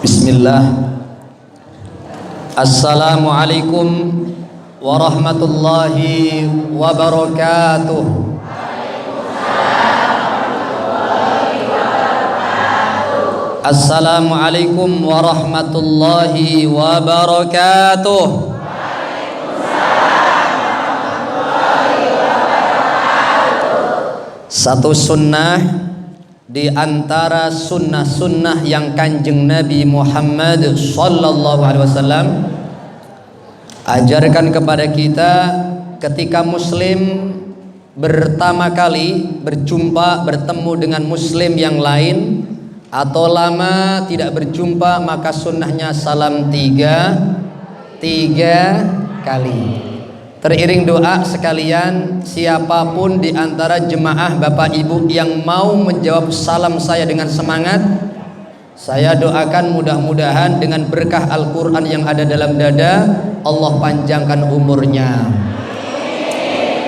Bismillah. Assalamualaikum warahmatullahi wabarakatuh. Assalamualaikum warahmatullahi wabarakatuh. Satu sunnah di antara sunnah-sunnah yang Kanjeng Nabi Muhammad sallallahu alaihi wasallam ajarkan kepada kita ketika muslim pertama kali bertemu dengan muslim yang lain atau lama tidak berjumpa, maka sunnahnya salam tiga kali. Teriring doa sekalian, siapapun di antara jemaah Bapak Ibu yang mau menjawab salam saya dengan semangat, saya doakan mudah-mudahan dengan berkah Al-Quran yang ada dalam dada, Allah panjangkan umurnya,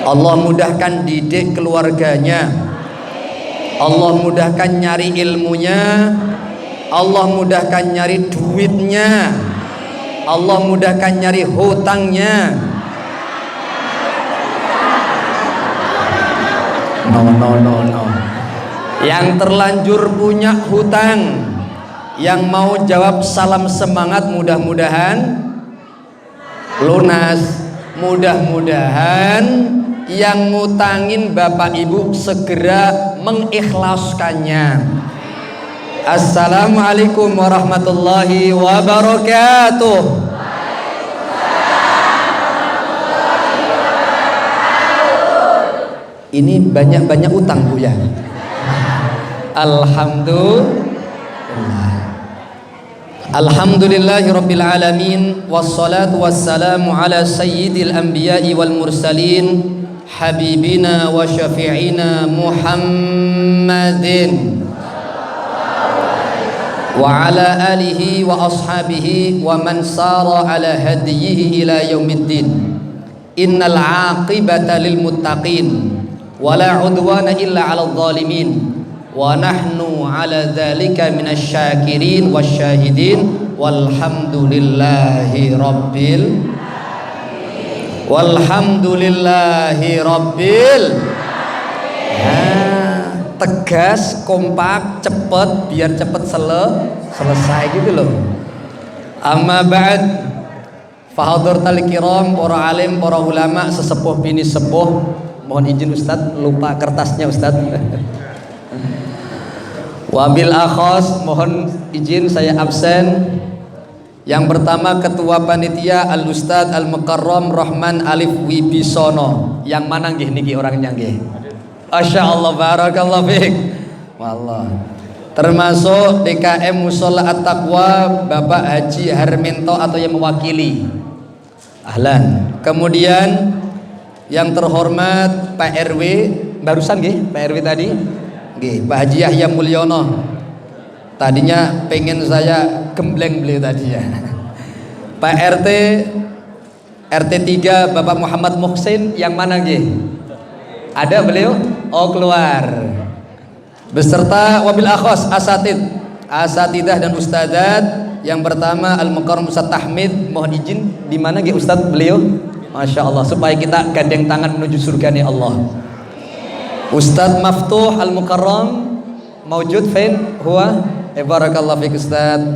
Allah mudahkan didik keluarganya, Allah mudahkan nyari ilmunya, Allah mudahkan nyari duitnya, Allah mudahkan nyari hutangnya. No. Yang terlanjur punya hutang, yang mau jawab salam semangat, mudah-mudahan lunas. Mudah-mudahan yang ngutangin Bapak Ibu segera mengikhlaskannya. Assalamualaikum warahmatullahi wabarakatuh. Ini banyak-banyak utang Bu ya. Alhamdulillah. Alhamdulillahirabbil alamin, wassalatu wassalamu ala sayyidil anbiya'i wal mursalin habibina wa syafi'ina Muhammadin wa ala alihi wa ashabihi wa man sara ala hadiyihi ila yaumiddin. Innal 'aqibata lil muttaqin wala udwana illa 'alal zalimin wa nahnu 'ala dzalika minasyakirin wasyahidin walhamdulillahi rabbil tegas, kompak, cepet, biar cepet selesai gitu loh. Amma ba'd, fahadharatul kiram, para alim, para ulama, sesepuh bini sepuh. Mohon izin Ustadz, lupa kertasnya Ustadz. Wabil akhos, mohon izin saya absen. Yang pertama Ketua Panitia Al Ustadz Al Mukarram Rahman Alif Wibisono. Yang mana nggih niki orangnya nggih? Masya Allah, barakallahu fiik. Wallah. Termasuk DKM Musola At-Taqwa Bapak Haji Harminto atau yang mewakili. Ahlan. Kemudian yang terhormat Pak RW barusan nggih, Pak RW tadi nggih, Pak Haji Yahya Mulyono. Tadinya pengen saya gembleng beliau tadi ya. Pak RT 3 Bapak Muhammad Muhsin yang mana nggih? Ada beliau? Oh keluar. Beserta wabil akhos asatidah dan ustadzat. Yang pertama Al Mukarram Ustadz Tahmid, mohon izin di mana nggih Ustadz beliau? Masya Allah, supaya kita gandeng tangan menuju surga nih Allah. Ustadz Maftuh Al Mukarram maujud fin huwa barakallahu fiik Ustadz.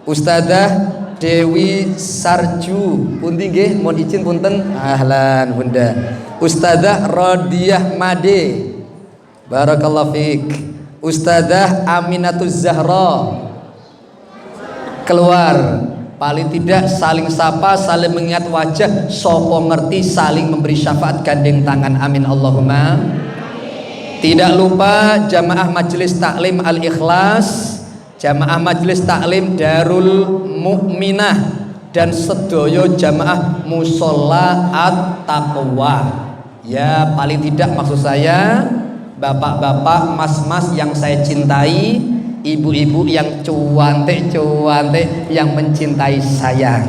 Ustadzah Dewi Sarju pundi nggih, mohon izin punten. Ahlan Bunda. Ustadzah Rodiah Made barakallahu fiik. Ustadzah Aminatuz Zahra keluar. Paling tidak saling sapa, saling mengingat wajah, sopo ngerti, saling memberi syafaat, gandeng tangan, amin Allahumma. Tidak lupa jamaah Majelis Taklim Al-Ikhlas, jamaah Majelis Taklim Darul Mukminah, dan sedoyo jamaah Musola At-Taqwa. Ya paling tidak maksud saya bapak-bapak, mas-mas yang saya cintai, ibu-ibu yang cuantik yang mencintai saya.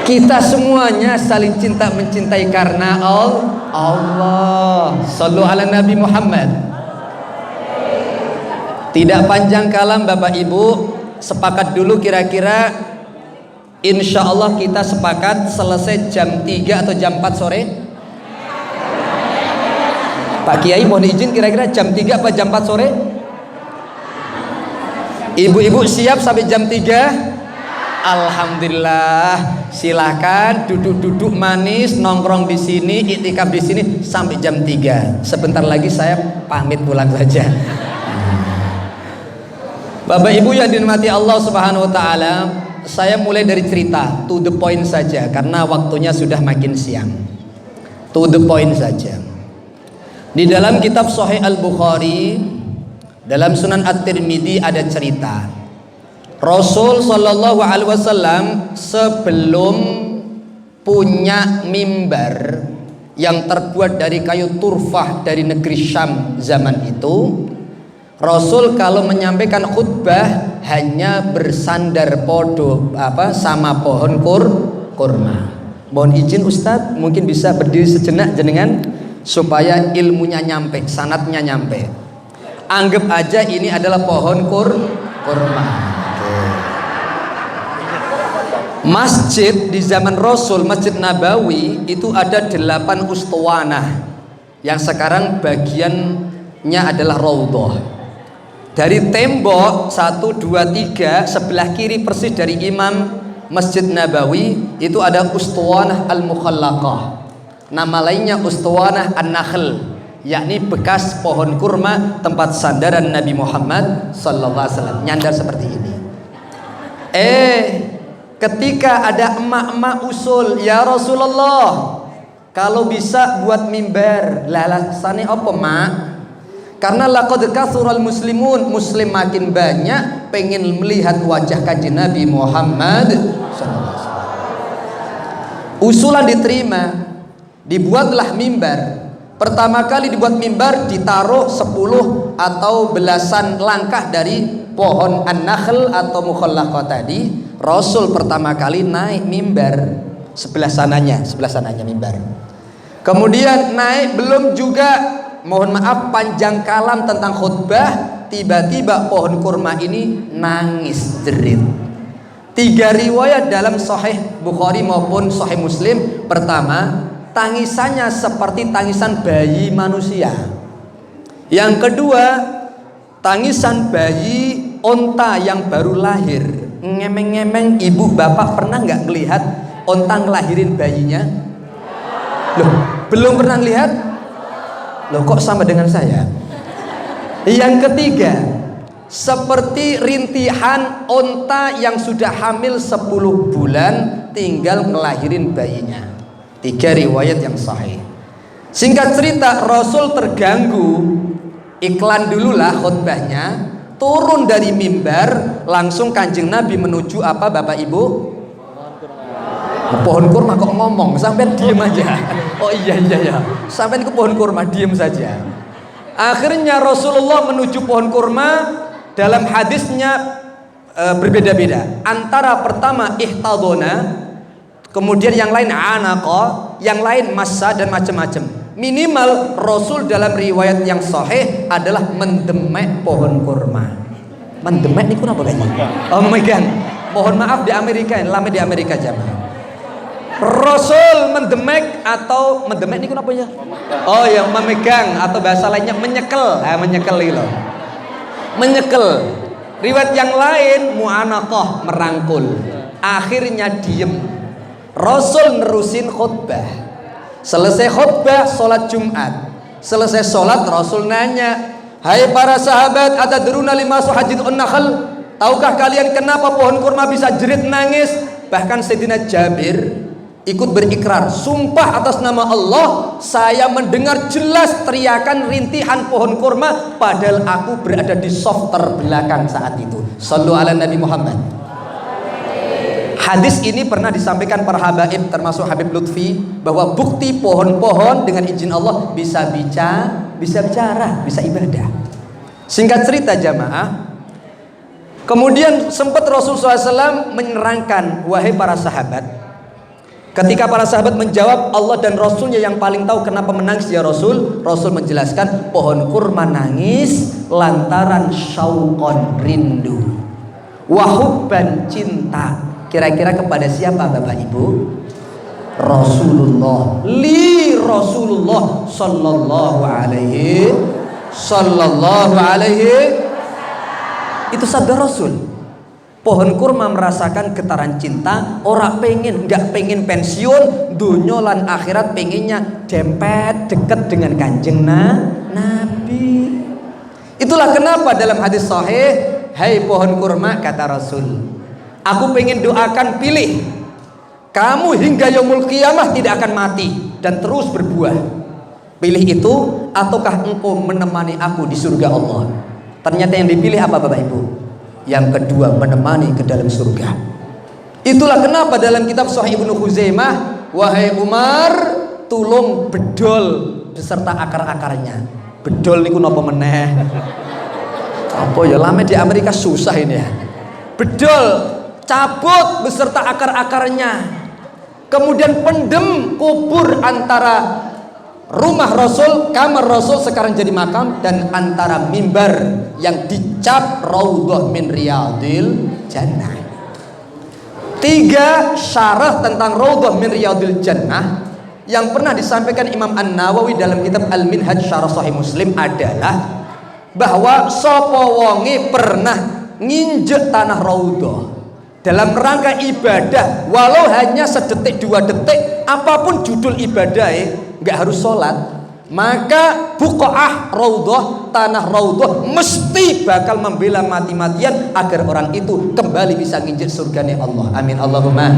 Kita semuanya saling cinta mencintai karena Allah. Sallu ala Nabi Muhammad. Tidak panjang kalam Bapak Ibu, sepakat dulu kira-kira insya Allah kita sepakat selesai jam 3 atau jam 4 sore. Pak Kiai mohon izin, kira-kira jam 3 apa jam 4 sore? Ibu-ibu siap sampai jam 3? Alhamdulillah, silakan duduk-duduk manis, nongkrong di sini, iktikaf di sini sampai jam 3. Sebentar lagi saya pamit pulang saja. Bapak Ibu yang dinikmati Allah Subhanahu wa taala, saya mulai dari cerita to the point saja karena waktunya sudah makin siang. To the point saja. Di dalam kitab Sahih Al-Bukhari, dalam Sunan At-Tirmidzi ada cerita Rasul Shallallahu Alaihi Wasallam sebelum punya mimbar yang terbuat dari kayu turfah dari negeri Syam zaman itu, Rasul kalau menyampaikan khutbah hanya bersandar sama pohon kurma. Mohon izin Ustadz, mungkin bisa berdiri sejenak jenengan supaya ilmunya nyampe, sanatnya nyampe. Anggap aja ini adalah pohon kurma. Masjid di zaman Rasul, Masjid Nabawi itu ada 8 ustuwanah yang sekarang bagiannya adalah raudhah. Dari tembok 1, 2, 3 sebelah kiri persis dari imam Masjid Nabawi itu ada ustuwanah Al-Mukhallaqah. Nama lainnya ustuwanah An-Nakhl, yakni bekas pohon kurma tempat sandaran Nabi Muhammad sallallahu alaihi wasallam, nyandar seperti ini. Ketika ada emak-emak usul, ya Rasulullah, kalau bisa buat mimbar, alasannya apa mak? Karena laqad kathural muslimun, muslim makin banyak, pengen melihat wajah kanjeng Nabi Muhammad sallallahu alaihi wasallam. Usulan diterima, dibuatlah mimbar. Pertama kali dibuat mimbar ditaruh 10 atau belasan langkah dari pohon an-nakhl atau mukhallaqah tadi. Rasul pertama kali naik mimbar sebelah sananya mimbar. Kemudian naik, belum juga mohon maaf panjang kalam tentang khutbah, tiba-tiba pohon kurma ini nangis jerit. 3 riwayat dalam Sahih Bukhari maupun Sahih Muslim. Pertama, tangisannya seperti tangisan bayi manusia. Yang kedua, tangisan bayi onta yang baru lahir. Ngemeng-ngemeng. Ibu bapak pernah nggak ngelihat onta ngelahirin bayinya? Loh, belum pernah lihat? Loh, kok sama dengan saya? Yang ketiga, seperti rintihan onta yang sudah hamil 10 bulan tinggal ngelahirin bayinya. 3 riwayat yang sahih. Singkat cerita, Rasul terganggu, iklan dululah khutbahnya, turun dari mimbar, langsung kanjeng Nabi menuju apa Bapak Ibu? Pohon kurma. Kok ngomong? Sampai diem aja. Oh iya, sampai ke pohon kurma, diem saja. Akhirnya Rasulullah menuju pohon kurma. Dalam hadisnya berbeda-beda. Antara pertama ihtadona, kemudian yang lain anaqa, yang lain massa, dan macam-macam. Minimal Rasul dalam riwayat yang sahih adalah mendemek pohon kurma. Mendemek ini kenapa kayaknya? Oh megang. Mohon maaf di Amerika, lama di Amerika jamaah. Rasul mendemek atau mendemek ini kenapa ya? Oh ya, memegang atau bahasa lainnya menyekel. Menyekel itu loh. Menyekel. Riwayat yang lain mu'anaqah, merangkul. Akhirnya diem. Rasul nerusin khutbah. Selesai khutbah, sholat Jumat. Selesai sholat, Rasul nanya, hai para sahabat, atadruna lima suhajidun nakhl? Tahukah kalian kenapa pohon kurma bisa jerit nangis? Bahkan Sayyidina Jabir ikut berikrar, sumpah atas nama Allah, saya mendengar jelas teriakan rintihan pohon kurma, padahal aku berada di soft terbelakang saat itu. Shallu ala Nabi Muhammad. Hadis ini pernah disampaikan para habaib termasuk Habib Lutfi, bahwa bukti pohon-pohon dengan izin Allah bisa bicara, bisa ibadah. Singkat cerita jamaah, kemudian sempat Rasulullah SAW menerangkan, wahai para sahabat, Ketika para sahabat menjawab, Allah dan Rasulnya yang paling tahu kenapa menangis ya Rasul. Rasul menjelaskan, pohon kurma nangis lantaran syauqon, rindu, wahubban, cinta. Kira-kira kepada siapa Bapak Ibu? Rasulullah, li Rasulullah sallallahu alaihi itu sabda Rasul. Pohon kurma merasakan getaran cinta, ora pengen, nggak pengen pensiun, dunya lan akhirat pengennya dempet deket dengan kanjeng Nabi. Itulah kenapa dalam hadis sahih, hai pohon kurma, kata Rasul, aku pengen doakan, pilih kamu hingga yaumul qiyamah tidak akan mati dan terus berbuah. Pilih itu ataukah engkau menemani aku di surga Allah. Ternyata yang dipilih apa Bapak Ibu? Yang kedua, menemani ke dalam surga. Itulah kenapa dalam kitab Sahih Ibnu Khuzaimah, wahai Umar, tulung bedol beserta akar-akarnya. Bedol niku napa meneh? Apa ya, lame di Amerika susah ini ya. Bedol, cabut beserta akar-akarnya. Kemudian pendem, kubur antara rumah Rasul, kamar Rasul sekarang jadi makam, dan antara mimbar yang dicap raudhah min riyadil jannah. 3 syarah tentang raudhah min riyadil jannah yang pernah disampaikan Imam An-Nawawi dalam kitab Al-Minhaj Syarah Sahih Muslim adalah bahwa sapa wonge pernah nginjek tanah raudhah dalam rangka ibadah, walau hanya sedetik 2 detik, apapun judul ibadah, nggak harus sholat, maka buqa'ah raudhah, tanah raudhah, mesti bakal membela mati-matian agar orang itu kembali bisa nginjek surganya Allah. Amin Allahumma.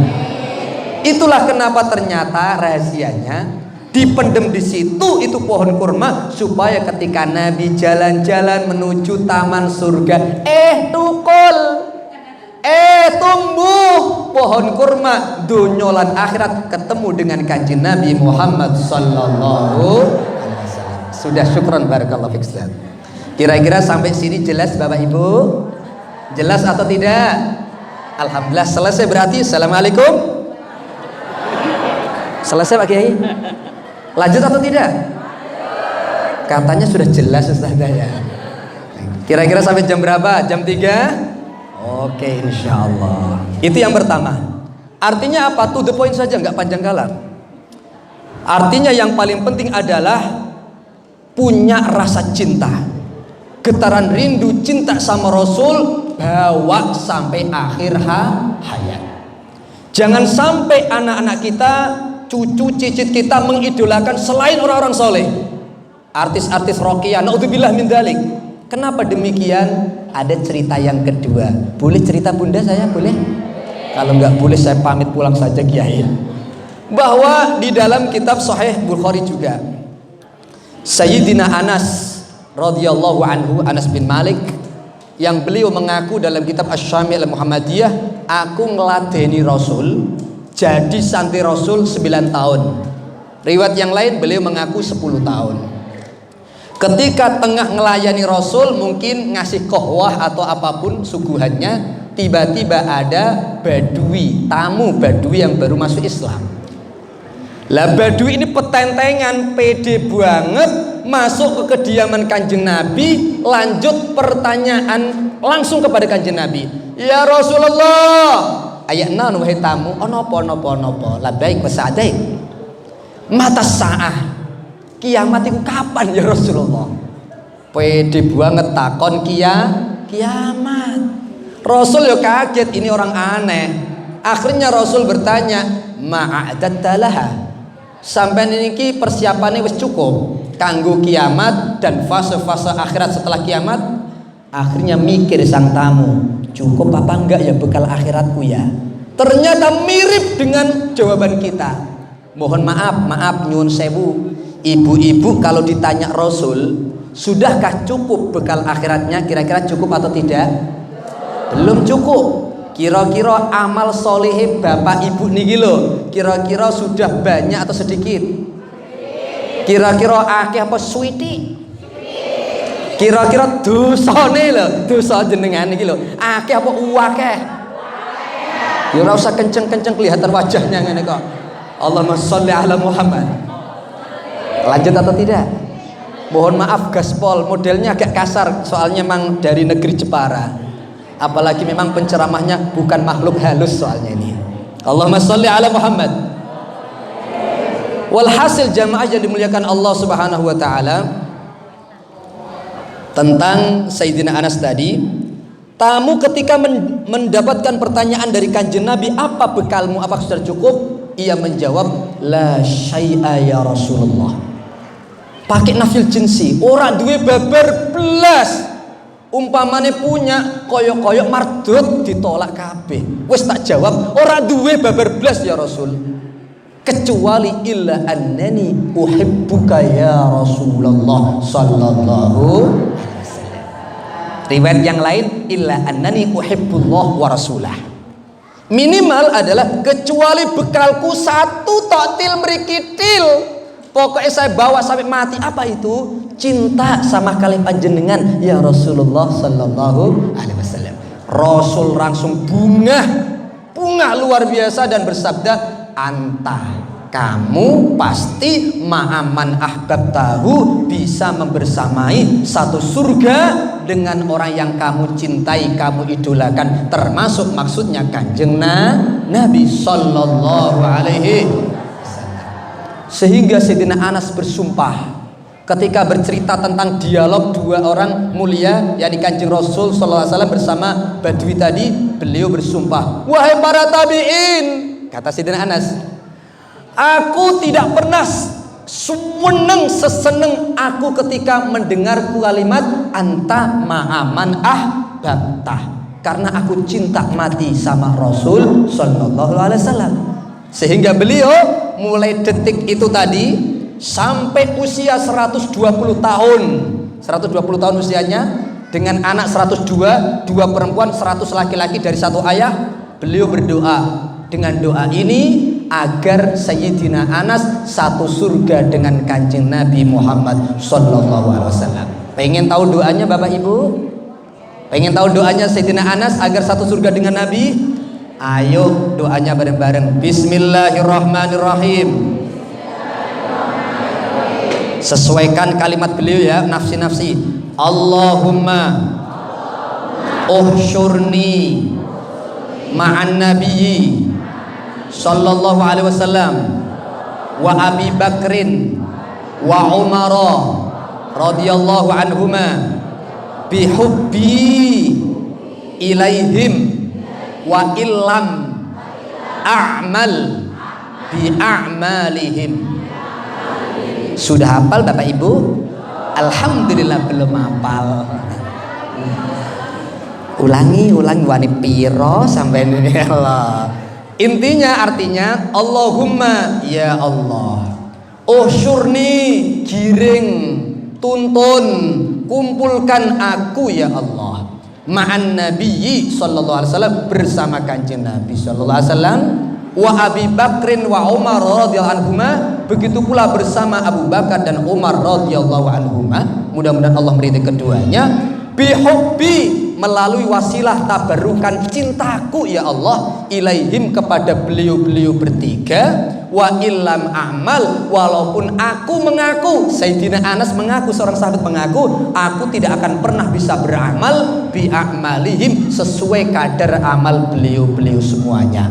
Itulah kenapa ternyata rahasianya dipendem di situ itu pohon kurma, supaya ketika Nabi jalan-jalan menuju taman surga, tukul, tumbuh pohon kurma, dunya lan akhirat ketemu dengan kanjeng Nabi Muhammad sallallahu alaihi wasallam. Sudah, syukran, barakallahu fiik. Kira-kira sampai sini jelas Bapak Ibu? Jelas atau tidak? Alhamdulillah, selesai berarti. Assalamualaikum. Selesai Pak Kiai? Lanjut atau tidak? Katanya sudah jelas Ustazah ya. Kira-kira sampai jam berapa? Jam 3? Oke, insya Allah. Itu yang pertama. Artinya apa? To the point saja, nggak panjang kala. Artinya yang paling penting adalah punya rasa cinta, getaran rindu cinta sama Rasul, bawa sampai akhir hayat. Jangan sampai anak-anak kita, cucu cicit kita mengidolakan selain orang-orang soleh, artis-artis roqiyah, naudzubillah min dzalik. Kenapa demikian? Ada cerita yang kedua. Boleh cerita Bunda saya? Boleh? Kalau nggak boleh saya pamit pulang saja Kiai. Bahwa di dalam kitab Sahih Bukhari juga, Sayyidina Anas radhiyallahu anhu, Anas bin Malik, yang beliau mengaku dalam kitab Asy-Syamil Muhammadiyah, aku ngeladeni Rasul, jadi santri Rasul 9 tahun. Riwayat yang lain beliau mengaku 10 tahun. Ketika tengah ngelayani Rasul, mungkin ngasih kohwah atau apapun suguhannya, tiba-tiba ada badui, tamu badui yang baru masuk Islam. Lah badui ini petentengan, pede banget, masuk ke kediaman kanjeng Nabi, lanjut pertanyaan langsung kepada kanjeng Nabi. Ya Rasulullah, ayakna wahai tamu, onopo, labaik wasa'adaik. Mata sa'ah, kiamat itu kapan ya Rasulullah? Pede banget takon kiamat. Rasul ya kaget, ini orang aneh. Akhirnya Rasul bertanya, ma'adattalaha, sampai niki persiapannya wis cukup kanggo kiamat dan fase-fase akhirat setelah kiamat? Akhirnya mikir sang tamu, cukup apa enggak ya bekal akhiratku ya? Ternyata mirip dengan jawaban kita. Mohon maaf nyuwun sewu, ibu-ibu kalau ditanya Rasul, sudahkah cukup bekal akhiratnya? Kira-kira cukup atau tidak? Belum cukup. Kira-kira amal soleh bapak ibu niki lho, kira-kira sudah banyak atau sedikit? Kira-kira akeh apa suwiti? Kira-kira dosane lho, dosa jenengan niki lho, akeh apa uwakeh? Ya ora usah kenceng-kenceng kelihatan wajahnya ngene kok. Allahumma sholli ala Muhammad. Lanjut atau tidak? Mohon maaf gaspol, modelnya agak kasar soalnya memang dari negeri Jepara. Apalagi memang penceramahnya bukan makhluk halus soalnya ini. Allahumma sholli ala Muhammad. Walhasil jamaah yang dimuliakan Allah Subhanahu wa taala, tentang Sayyidina Anas tadi, tamu ketika mendapatkan pertanyaan dari Kanjeng Nabi, apa bekalmu, apa sudah cukup? Ia menjawab, la syai'a ya Rasulullah. Pakai nafil jinsi, ora duwe babar belas. Umpamane punya koyok-koyok mardut ditolak kabeh. Wis tak jawab, ora duwe babar belas ya Rasul. Kecuali illa annani uhibbuka ya Rasulullah sallallahu alaihi wasallam. Riwayat yang lain, illa annani uhibbullah wa rasulah. Minimal adalah kecuali bekalku satu toktil merikitil, pokoknya saya bawa sampai mati. Apa itu? Cinta sama kalian panjenengan ya Rasulullah sallallahu alaihi wasallam. Rasul langsung bunga luar biasa dan bersabda, anta, kamu pasti ma'aman ahbab tahu, bisa membersamai satu surga dengan orang yang kamu cintai, kamu idolakan, termasuk maksudnya Kanjeng Nabi sallallahu alaihi wasallam. Sehingga Sayyidina Anas bersumpah ketika bercerita tentang dialog dua orang mulia, yakni Kanjeng Rasul sallallahu alaihi wasallam bersama Badui tadi, beliau bersumpah, wahai para tabi'in, kata Sayyidina Anas, aku tidak pernah seseneng aku ketika mendengar kalimat anta ma'aman ahbabtah, karena aku cinta mati sama Rasul sallallahu alaihi wasallam. Sehingga beliau mulai detik itu tadi sampai usia 120 tahun 120 tahun usianya, dengan anak 102, 2 perempuan 100 laki-laki dari satu ayah, beliau berdoa dengan doa ini agar Sayyidina Anas satu surga dengan Kanjeng Nabi Muhammad sallallahu alaihi wasallam. Pengen tahu doanya Bapak Ibu? Pengen tahu doanya Sayyidina Anas agar satu surga dengan Nabi? Ayo doanya bareng-bareng. Bismillahirrahmanirrahim. Sesuaikan kalimat beliau ya, nafsi-nafsi. Allahumma uhsyurni ma'an nabiyyi sallallahu alaihi wasallam wa Abi Bakrin wa Umar radhiyallahu anhuma bihubbi ilaihim wa illam a'mal bi a'malihim. Sudah hafal Bapak Ibu? Alhamdulillah belum hafal. Ulangi wani piro sampai ini Allah. Intinya artinya Allahumma ya Allah, usyurni, giring, tuntun, kumpulkan aku ya Allah, ma'an nabiyyi sallallahu alaihi wasallam, bersama Kanjeng Nabi sallallahu alaihi wasallam, wa Abi Bakrin wa Umar radhiyallahu anhuma, begitu pula bersama Abu Bakar dan Umar radhiyallahu anhuma, mudah-mudahan Allah meridai keduanya, bihubbi, melalui wasilah tabarukan cintaku ya Allah, ilaihim, kepada beliau-beliau bertiga, wa illam a'mal, walaupun aku mengaku, Sayyidina Anas mengaku, seorang sahabat mengaku, aku tidak akan pernah bisa beramal bi a'malihim, sesuai kadar amal beliau-beliau semuanya.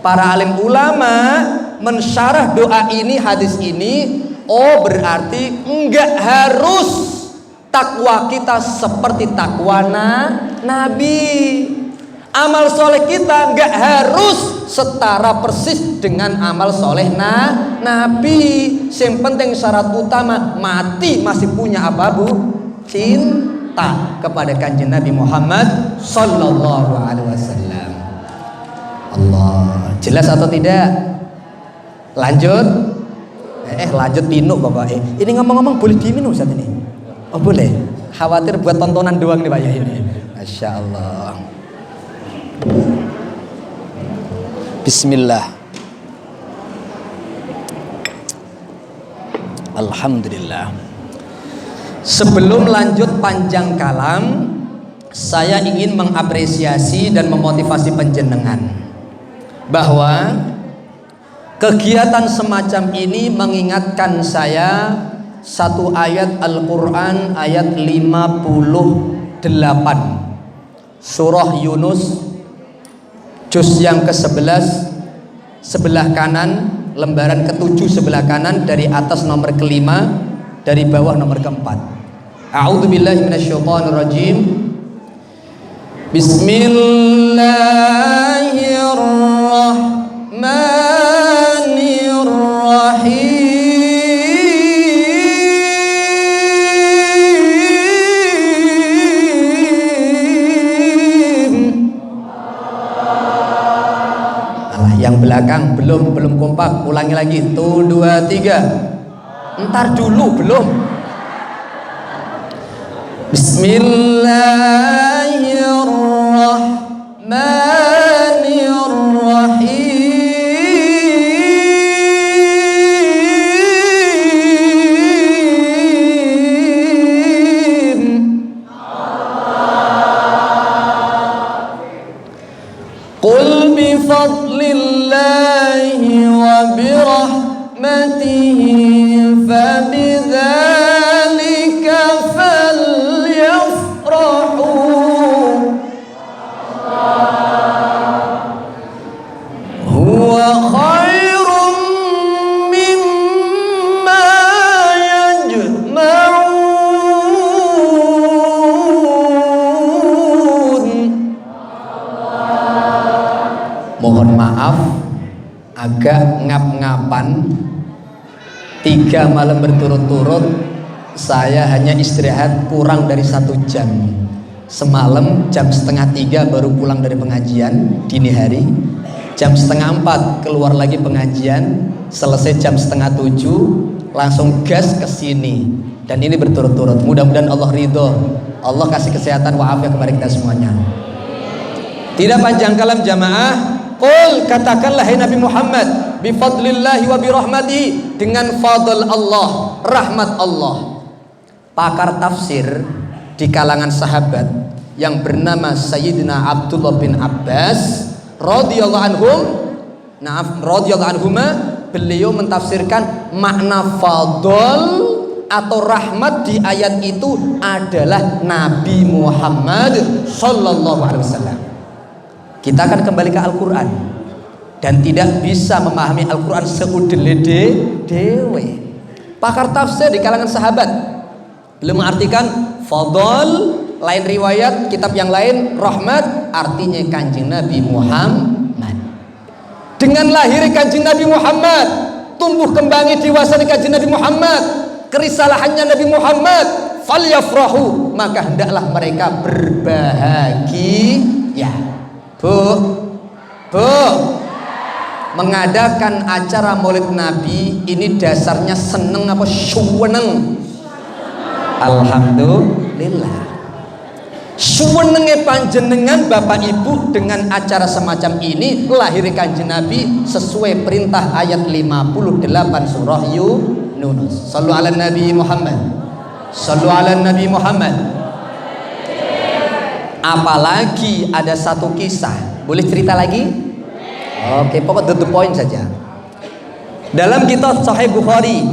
Para alim ulama mensyarah doa ini, hadis ini, oh berarti enggak harus takwa kita seperti takwa Nabi. Amal soleh kita nggak harus setara persis dengan amal soleh Nabi. Yang penting syarat utama mati masih punya apa Bu? Cinta kepada Kanjeng Nabi Muhammad sallallahu alaihi wasallam. Allah, jelas atau tidak? Lanjut. Lanjut minum Bapak. Ini ngomong-ngomong boleh diminum saat ini? Oh boleh, khawatir buat tontonan doang nih Pak ya ini. Masya Allah. Bismillah. Alhamdulillah. Sebelum lanjut panjang kalam, saya ingin mengapresiasi dan memotivasi panjenengan bahwa Kegiatan semacam ini mengingatkan saya satu ayat Al-Quran, ayat 58 Surah Yunus juz yang ke-11 sebelah kanan, lembaran ke-7 sebelah kanan, dari atas nomor ke-5, dari bawah nomor ke-4. A'udzubillahi minasyaitonirrajim. Bismillahirrahmanirrahim. Alah, yang belakang belum kompak, ulangi lagi. 1, 2, 3. Entar dulu, belum. Bismillahirrahmanirrahim. Qul bifadlillahi wa birahmatihi fabidzalika falyafrahu huwa khairum mimma yajma'un. Mohon maaf agak ngap-ngapan, 3 malam berturut-turut saya hanya istirahat kurang dari 1 jam. Semalam jam setengah 3 baru pulang dari pengajian dini hari, jam setengah 4 keluar lagi pengajian, selesai jam setengah 7 langsung gas ke sini, dan ini berturut-turut. Mudah-mudahan Allah ridho, Allah kasih kesehatan wa'afiat kepada kita semuanya. Tidak panjang kalam jamaah, qul, katakanlah hai Nabi Muhammad, bifadlillahi wa birahmatihi, dengan fadl Allah, rahmat Allah. Pakar tafsir di kalangan sahabat yang bernama Sayyidina Abdullah bin Abbas radhiyallahu anhuma, beliau mentafsirkan makna fadl atau rahmat di ayat itu adalah Nabi Muhammad sallallahu alaihi wasallam. Kita akan kembali ke Al-Quran, dan tidak bisa memahami Al-Quran seudele dewe. Pakar tafsir di kalangan sahabat belum mengartikan fadl, lain riwayat kitab yang lain rahmat, artinya Kanjeng Nabi Muhammad. Dengan lahir Kanjeng Nabi Muhammad, tumbuh kembangi dewasa Kanjeng Nabi Muhammad, kerisalahannya Nabi Muhammad, falyafrahu, maka hendaklah mereka berbahagia. Bu, mengadakan acara Maulid Nabi ini dasarnya seneng apa syuweneng? Alhamdulillah. Syuwenenge panjenengan Bapak Ibu dengan acara semacam ini, lahir Kanjeng Nabi sesuai perintah ayat 58 surah Yunus. Shallu ala Nabi Muhammad. Shallu ala Nabi Muhammad. Apalagi ada satu kisah, boleh cerita lagi? Oke, pokok the point saja. Dalam kitab Sahih Bukhari,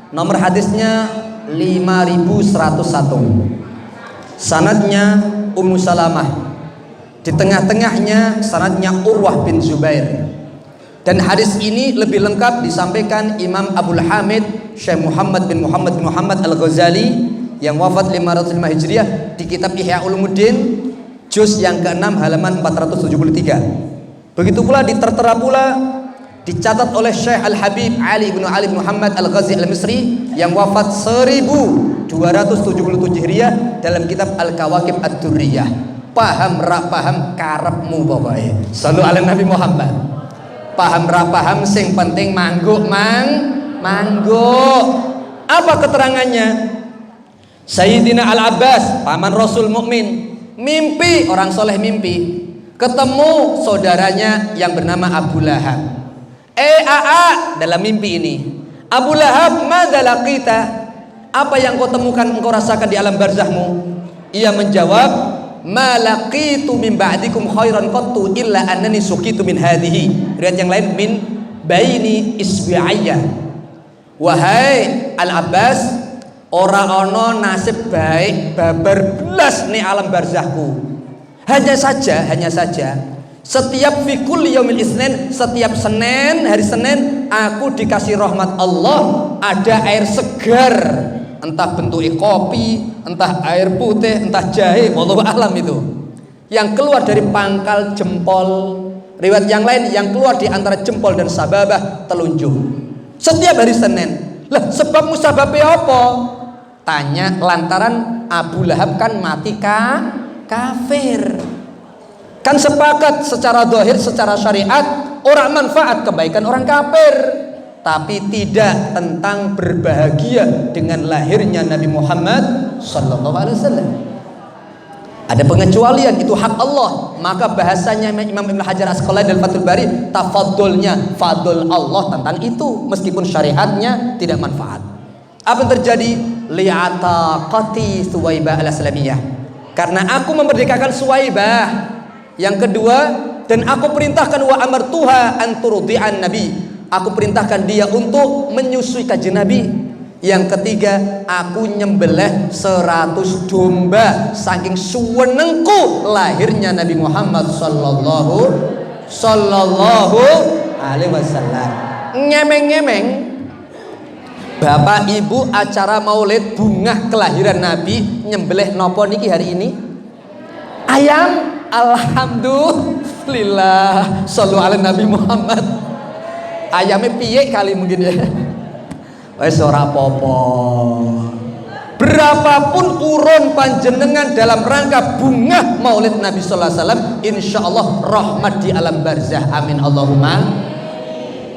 nomor hadisnya 5101, sanadnya Ummu Salamah, di tengah-tengahnya sanadnya Urwah bin Zubair. Dan hadis ini lebih lengkap disampaikan Imam Abdul Hamid Syekh Muhammad bin Muhammad Al-Ghazali yang wafat 505 Hijriah di kitab Ihya Ulumuddin juz yang ke-6 halaman 473. Begitu pula tertera pula, dicatat oleh Syekh Al-Habib Ali bin Muhammad Al-Ghazi Al-Misri yang wafat 1277 Hijriah dalam kitab Al-Kawakib Ad-Durriyah. Paham rak paham karepmu pokoknya. Shallu ala Nabi Muhammad. Paham rak paham, sing penting mangguk mangguk. Apa keterangannya? Sayyidina Al-Abbas, paman Rasul mukmin, mimpi, orang soleh mimpi ketemu saudaranya yang bernama Abu Lahab. Dalam mimpi ini, Abu Lahab, madza laqita, apa yang kau temukan, engkau rasakan di alam barzahmu? Ia menjawab, ma laqitu min ba'dikum khairan qattu illa annani suqitu min hadhihi. Riwayat yang lain, min baini isbi'ayya. Wahai Al-Abbas, ora ono nasib baik babar belas nih alam barzahku. Hanya saja setiap fikul yaumil isnin, setiap Senin, hari Senin aku dikasih rahmat Allah, ada air segar, entah bentuknya kopi, entah air putih, entah jahe, wallahu alam itu, yang keluar dari pangkal jempol. Riwayat yang lain yang keluar di antara jempol dan sababah telunjuk. Setiap hari Senin. Lah sebab musababnya apa? Tanya lantaran Abu Lahab kan mati kafir. Kan sepakat secara zahir, secara syariat orang manfaat kebaikan orang kafir, tapi tidak tentang berbahagia dengan lahirnya Nabi Muhammad sallallahu alaihi wasallam. Ada pengecualian, itu hak Allah. Maka bahasanya Imam Ibnu Hajar Asqalani dalam Fathul Bari, tafadulnya fadl Allah tentang itu, meskipun syariatnya tidak manfaat. Apa yang terjadi? Li'ataqati Suwaibah al-Aslamiyah, karena aku memerdekakan Suwaibah. Yang kedua, dan aku perintahkan wa amartuha an turdi'an Nabi, aku perintahkan dia untuk menyusui kanjeng Nabi. Yang ketiga, aku nyembelih 100 domba saking suwenengku lahirnya Nabi Muhammad sallallahu alaihi wasallam. Ngemeng-ngemeng Bapak Ibu acara maulid bunga kelahiran Nabi, nyembelih nopo niki hari ini? Ayam. Alhamdulillah, sallu ala Nabi Muhammad. Ayamnya piye kali mungkin ya. Wes ora apa-apa. Berapapun urun panjenengan dalam rangka bunga maulid Nabi sallallahu alaihi wasallam, insyaallah rahmat di alam barzah. Amin Allahumma.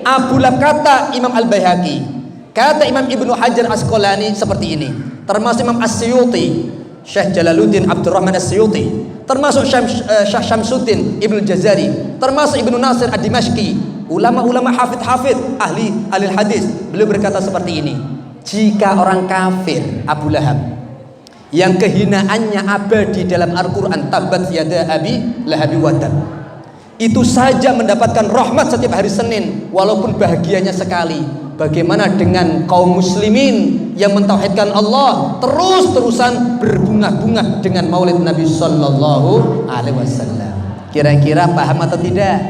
Abu Lahab, kata Imam Al-Baihaqi, kata Imam Ibnu Hajar Asqalani seperti ini, termasuk Imam As-Suyuti, Syekh Jalaluddin Abdurrahman As-Suyuti, termasuk Syekh Syamsuddin Ibnu Jazari, termasuk Ibnu Nasir Ad-Dimashqi, ulama-ulama hafid ahli hadis. Beliau berkata seperti ini, jika orang kafir Abu Lahab yang kehinaannya abadi dalam Al-Quran, tabat yada abi lahabi wadab, itu saja mendapatkan rahmat setiap hari Senin walaupun bahagianya sekali, bagaimana dengan kaum muslimin yang mentauhidkan Allah, terus-terusan berbunga-bunga dengan maulid Nabi sallallahu alaihi wasallam? Kira-kira paham atau tidak?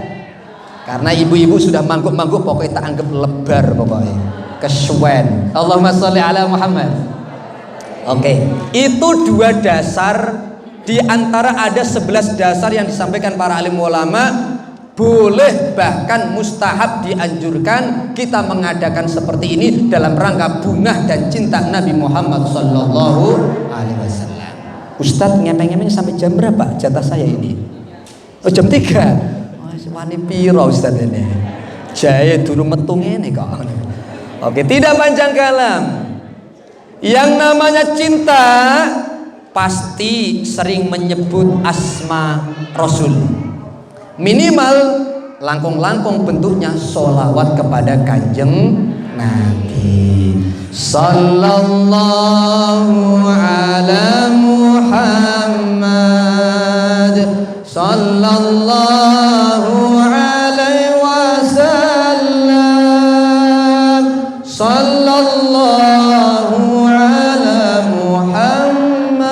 Karena ibu-ibu sudah mangguk-mangguk, pokoknya tak anggap lebar, pokoknya kesuwen. Allahumma sholli ala Muhammad. Oke, itu dua dasar. Di antara ada 11 dasar yang disampaikan para alim ulama. Boleh bahkan mustahab dianjurkan kita mengadakan seperti ini dalam rangka bunga dan cinta Nabi Muhammad sallallahu alaihi wasallam. Ustadz ngepeng-ngepeng sampai jam berapa jatah saya ini? Oh, jam 3. Wani piro Ustadz ini? Jaya dulu metung ini kok. Oke, tidak panjang kalam. Yang namanya cinta pasti sering menyebut asma Rasul. Minimal langkung-langkung bentuknya sholawat kepada kanjeng Nabi sallallahu ala Muhammad sallallahu alaihi wasallam sallallahu ala Muhammad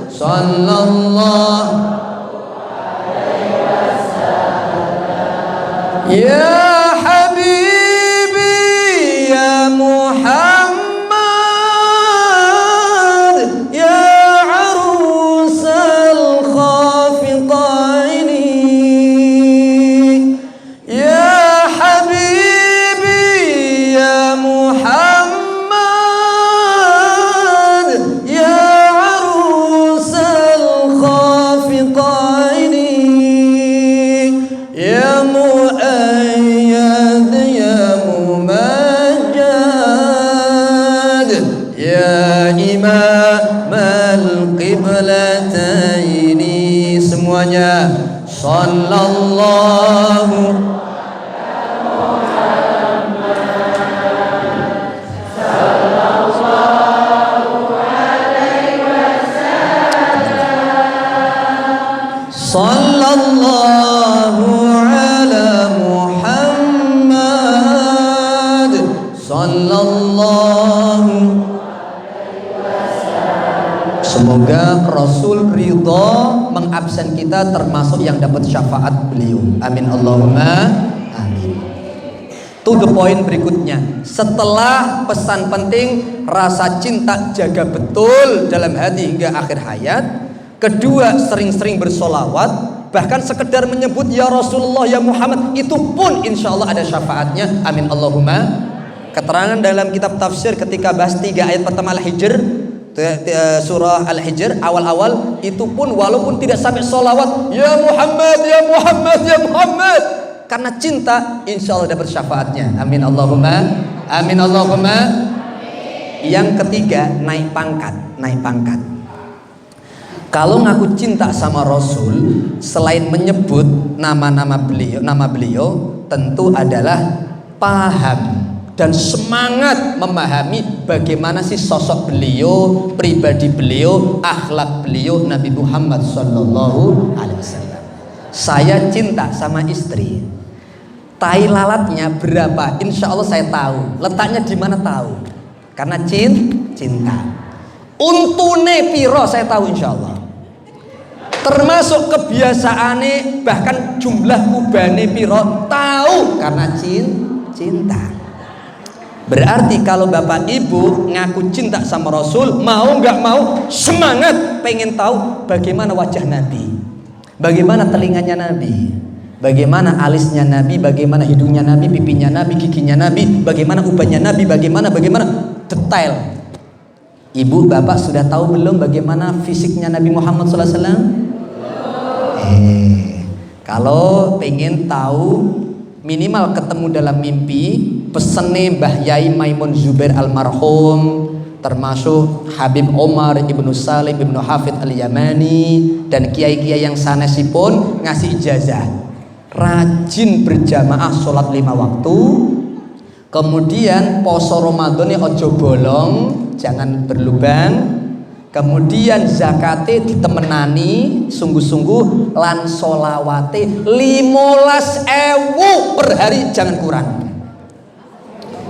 sallallahu. Ya Habibi ya Muhammad ya arusal khafiqaini ya Habibi ya Muhammad ya arusal khafiqaini ya mu'ayyad ya mumajjad ya imam al-qiblataini, semuanya sallallahu sallallahu ala Muhammad Semoga Rasul ridho mengabsen kita termasuk yang dapat syafaat beliau. Amin Allahumma amin. To the point berikutnya, setelah pesan penting rasa cinta jaga betul dalam hati hingga akhir hayat. Kedua, sering-sering bersolawat, bahkan sekedar menyebut ya Rasulullah ya Muhammad, itu pun insya Allah ada syafaatnya. Amin Allahumma. Keterangan dalam kitab tafsir ketika bahas 3 ayat pertama Al-Hijr, surah Al-Hijr awal-awal itu pun walaupun tidak sampai solawat ya Muhammad ya Muhammad ya Muhammad, karena cinta insya Allah dapat syafaatnya. Amin Allahumma amin Allahumma. Yang ketiga, naik pangkat. Kalau ngaku cinta sama Rasul, selain menyebut nama beliau tentu adalah paham dan semangat memahami bagaimana sih sosok beliau, pribadi beliau, akhlak beliau, Nabi Muhammad Sallallahu Alaihi Wasallam. Saya cinta sama istri, tai lalatnya berapa? Insya Allah saya tahu. Letaknya di mana tahu? Karena cinta. Untune piro saya tahu insya Allah. Termasuk kebiasaane, bahkan jumlah kubane piro tahu karena cinta. Berarti kalau bapak ibu ngaku cinta sama Rasul, mau nggak mau semangat pengen tahu bagaimana wajah Nabi, bagaimana telinganya Nabi, bagaimana alisnya Nabi, bagaimana hidungnya Nabi, pipinya Nabi, giginya Nabi, bagaimana ubannya Nabi, bagaimana detail. Ibu bapak sudah tahu belum bagaimana fisiknya Nabi Muhammad SAW? Kalau pengen tahu, minimal ketemu dalam mimpi, pesene Mbah Yai Maimun Zubair almarhum, termasuk Habib Omar Ibnu Salim Ibnu Hafid Al-Yamani dan kiai-kiai yang sanesipun ngasih ijazah rajin berjamaah sholat 5 waktu, kemudian poso Ramadan ojo bolong, jangan berlubang, kemudian zakate ditemenani sungguh-sungguh, lan solawate 15.000 per hari, jangan kurang.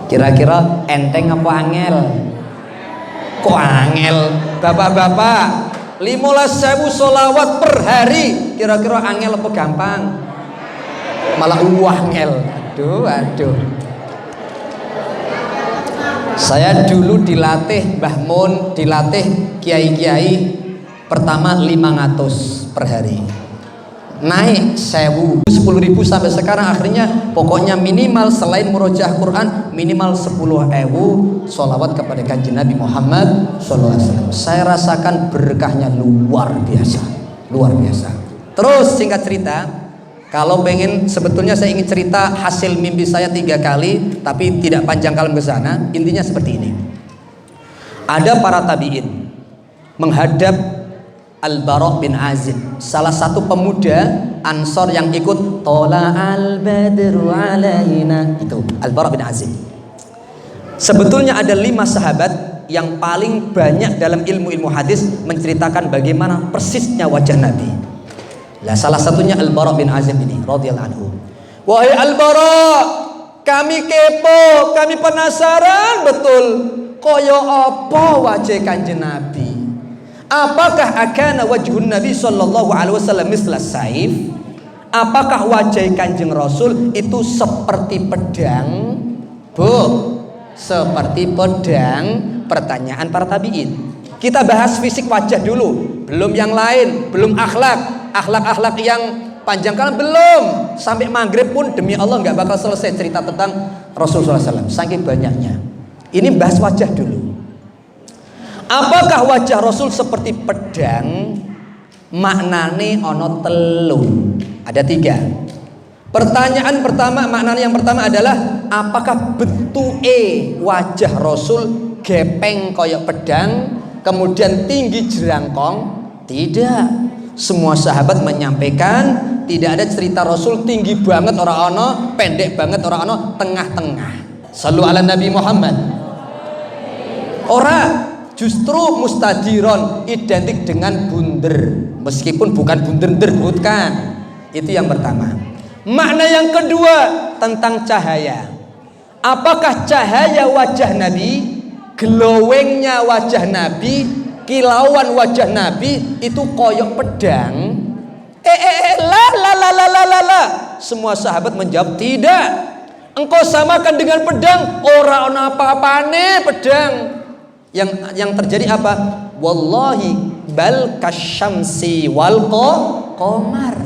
Kira-kira enteng apa angel? Kok angel? Bapak-bapak, 15.000 solawat per hari, kira-kira angel apa gampang? Malah angel. Aduh. Saya dulu dilatih Mbah Mun, dilatih kiai-kiai, pertama 500 per hari, naik 1000, 10.000 sampai sekarang. Akhirnya pokoknya minimal selain murojaah Quran, minimal 10.000 sholawat kepada kanjeng Nabi Muhammad SAW. Saya rasakan berkahnya luar biasa. Terus singkat cerita, kalau pengen, sebetulnya saya ingin cerita hasil mimpi saya 3 kali, tapi tidak panjang kalem ke sana. Intinya seperti ini. Ada para tabi'in menghadap Al-Bara' bin Azib, salah satu pemuda Ansor yang ikut Tola al-Badru alaina, itu Al-Bara' bin Azib. Sebetulnya ada 5 sahabat yang paling banyak dalam ilmu hadis menceritakan bagaimana persisnya wajah Nabi. Lah salah satunya Al-Bara' bin Azib ini radhiyallahu anhu. Wahai Al-Bara', kami kepo, kami penasaran betul koyo apa wajah kanjeng Nabi. Apakah akana wajhun Nabi sallallahu alaihi wasallam misla saif? Apakah wajah kanjeng Rasul itu seperti pedang? Bu, seperti pedang. Pertanyaan para tabi'in. Kita bahas fisik wajah dulu, belum yang lain, belum akhlak yang panjang kali belum. Sampai maghrib pun demi Allah nggak bakal selesai cerita tentang Rasulullah SAW, saking banyaknya. Ini bahas wajah dulu. Apakah wajah Rasul seperti pedang? Maknane ono telu, ada 3. Pertanyaan pertama, maknanya yang pertama adalah apakah bentuke wajah Rasul gepeng koyok pedang, kemudian tinggi jerangkong? Tidak. Semua sahabat menyampaikan tidak ada cerita Rasul tinggi banget orang ono, pendek banget orang ono, tengah-tengah. Sallu ala Nabi Muhammad. Ora, justru mustadiron, identik dengan bunder, meskipun bukan bunder bukan. Itu yang pertama. Makna yang kedua tentang cahaya. Apakah cahaya wajah Nabi, glowingnya wajah Nabi, kilauan wajah Nabi itu koyok pedang. Semua sahabat menjawab, tidak. Engkau samakan dengan pedang, ora ana apa-apane pedang. Yang terjadi apa? Wallahi bal kasyamsi wal qamar.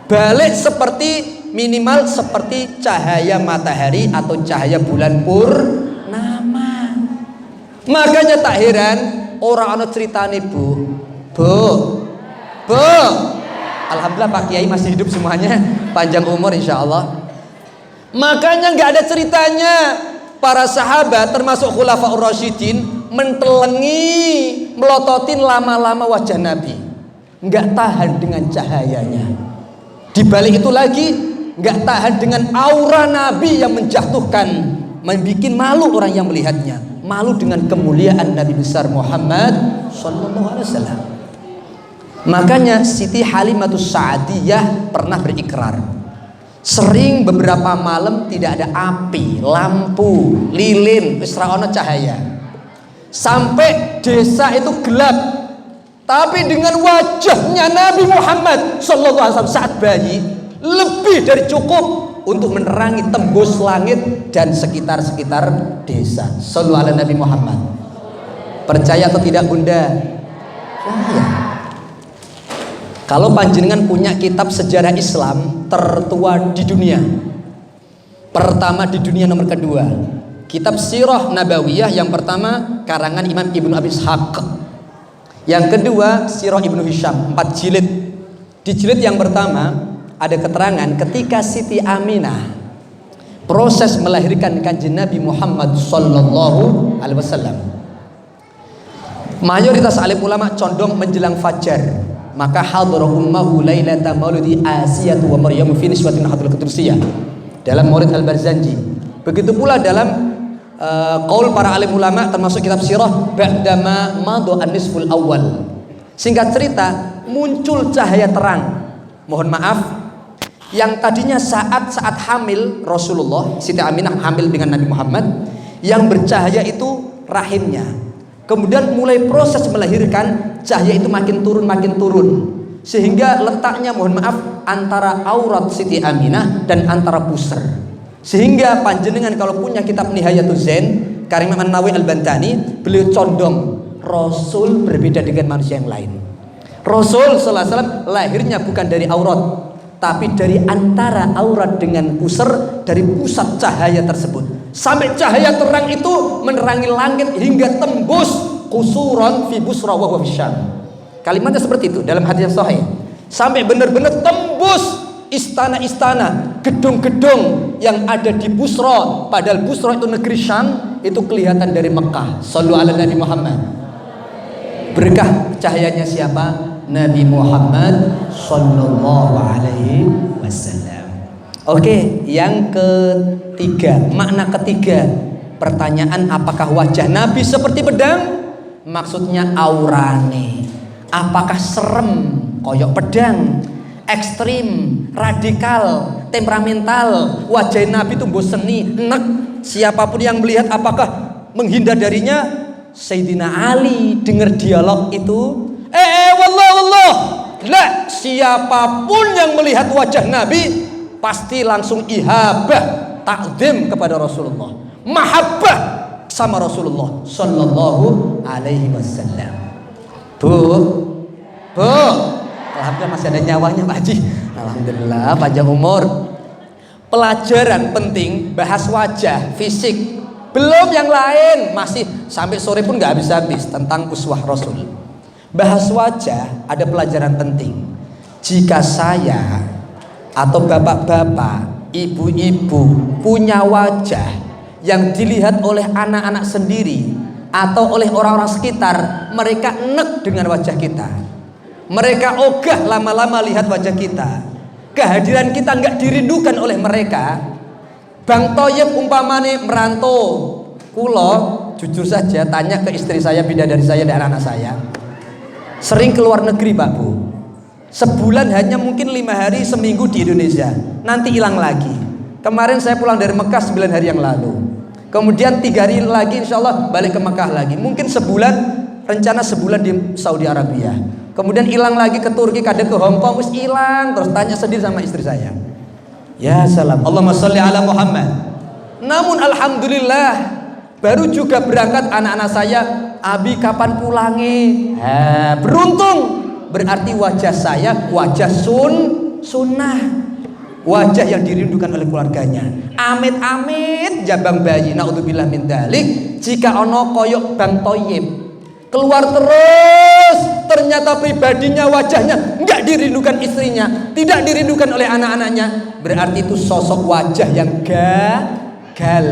Balik seperti minimal seperti cahaya matahari atau cahaya bulan purnama. Makanya tak heran orang ana ceritane, Bu. Alhamdulillah Pak Kiai masih hidup semuanya, panjang umur insya Allah. Makanya nggak ada ceritanya para sahabat termasuk Khulafaur Rasyidin mentelengi, melototin lama-lama wajah Nabi, nggak tahan dengan cahayanya. Di balik itu lagi nggak tahan dengan aura Nabi yang menjatuhkan, membuat malu orang yang melihatnya, malu dengan kemuliaan Nabi besar Muhammad Sallallahu Alaihi Wasallam. Makanya Siti Halimatus Sa'diyah pernah berikrar, sering beberapa malam tidak ada api, lampu, lilin, wis ra ono cahaya, sampai desa itu gelap. Tapi dengan wajahnya Nabi Muhammad Sallallahu Alaihi Wasallam saat bayi, lebih dari cukup untuk menerangi tembus langit dan sekitar-sekitar desa. Sallallahu alaihi Nabi Muhammad. Percaya atau tidak Bunda? Percaya. Kalau panjenengan punya kitab sejarah Islam tertua di dunia, pertama di dunia, nomor kedua kitab Sirah Nabawiyah, yang pertama karangan Imam Ibnu Abi Ishaq, yang kedua Sirah Ibnu Hisham 4 jilid. Di jilid yang pertama ada keterangan ketika Siti Aminah proses melahirkan kanjeng Nabi Muhammad Sallallahu Alaihi Wasallam, mayoritas alim ulama condong menjelang fajar. Maka hadara ummahu lailata maulidi Asiyah wa Maryam fi niswatin hadul qudsiyah dalam Maulid Al-Barzanji. Begitu pula dalam qaul para alim ulama termasuk kitab sirah ba'dama madha an-nisful awal. Singkat cerita, muncul cahaya terang. Mohon maaf, yang tadinya saat hamil Rasulullah, Siti Aminah hamil dengan Nabi Muhammad, yang bercahaya itu rahimnya. Kemudian mulai proses melahirkan, cahaya itu makin turun, sehingga letaknya, mohon maaf, antara aurat Siti Aminah dan antara pusar. Sehingga panjenengan kalau punya kitab Nihayatul Zain karya Imam An-Nawawi Al-Bantani, beliau condong Rasul berbeda dengan manusia yang lain. Rasul sallallahu alaihi wasallam lahirnya bukan dari aurat, tapi dari antara aurat dengan pusar, dari pusat cahaya tersebut. Sampai cahaya terang itu menerangi langit hingga tembus qusuran fi Busra wa huwa Syam. Kalimatnya seperti itu dalam hadis yang sahih. Sampai benar-benar tembus istana-istana, gedung-gedung yang ada di Busra, padahal Busra itu negeri Syam, itu kelihatan dari Mekah. Shallallahu alaihi Nabi Muhammad. Berkah cahayanya siapa? Nabi Muhammad Sallallahu Alaihi Wasallam. Oke, yang ketiga, makna ketiga pertanyaan, apakah wajah Nabi seperti pedang? Maksudnya aurane. Apakah serem koyok pedang, ekstrim, radikal, temperamental? Wajah Nabi itu seni, enek. Siapapun yang melihat apakah menghindar darinya? Sayyidina Ali dengar dialog itu, wallah, la, siapapun yang melihat wajah Nabi pasti langsung ihabah, takdim kepada Rasulullah, mahabbah sama Rasulullah Sallallahu Alaihi Wasallam. Bu, alhamdulillah masih ada nyawanya Pak Haji. Alhamdulillah panjang umur. Pelajaran penting, bahas wajah, fisik, belum yang lain, masih sampai sore pun nggak habis-habis tentang uswah Rasul. Bahas wajah, ada pelajaran penting. Jika saya atau bapak-bapak, ibu-ibu punya wajah yang dilihat oleh anak-anak sendiri atau oleh orang-orang sekitar, mereka enek dengan wajah kita, mereka ogah lama-lama lihat wajah kita, kehadiran kita nggak dirindukan oleh mereka. Bang Toyib umpamane merantau, kulo jujur saja tanya ke istri saya, bidadari saya dan anak-anak saya, sering keluar negeri Pak Bu, sebulan hanya mungkin 5 hari, seminggu di Indonesia, nanti hilang lagi. Kemarin saya pulang dari Mekah 9 hari yang lalu, kemudian 3 hari lagi insya Allah balik ke Mekah lagi. Mungkin sebulan rencana sebulan di Saudi Arabia, kemudian hilang lagi ke Turki, kadang ke Hong Kong, terus hilang, terus tanya sendiri sama istri saya. Ya salam, Allahumma sholli ala Muhammad. Namun alhamdulillah baru juga berangkat anak-anak saya, Abi kapan pulangnya? Beruntung, berarti wajah saya wajah sunnah, wajah yang dirindukan oleh keluarganya. Amit-amit jabang bayi, naudzubillah min dzalik, jika ono koyok Bang Toyib keluar terus, ternyata pribadinya wajahnya nggak dirindukan istrinya, tidak dirindukan oleh anak-anaknya, berarti itu sosok wajah yang gagal,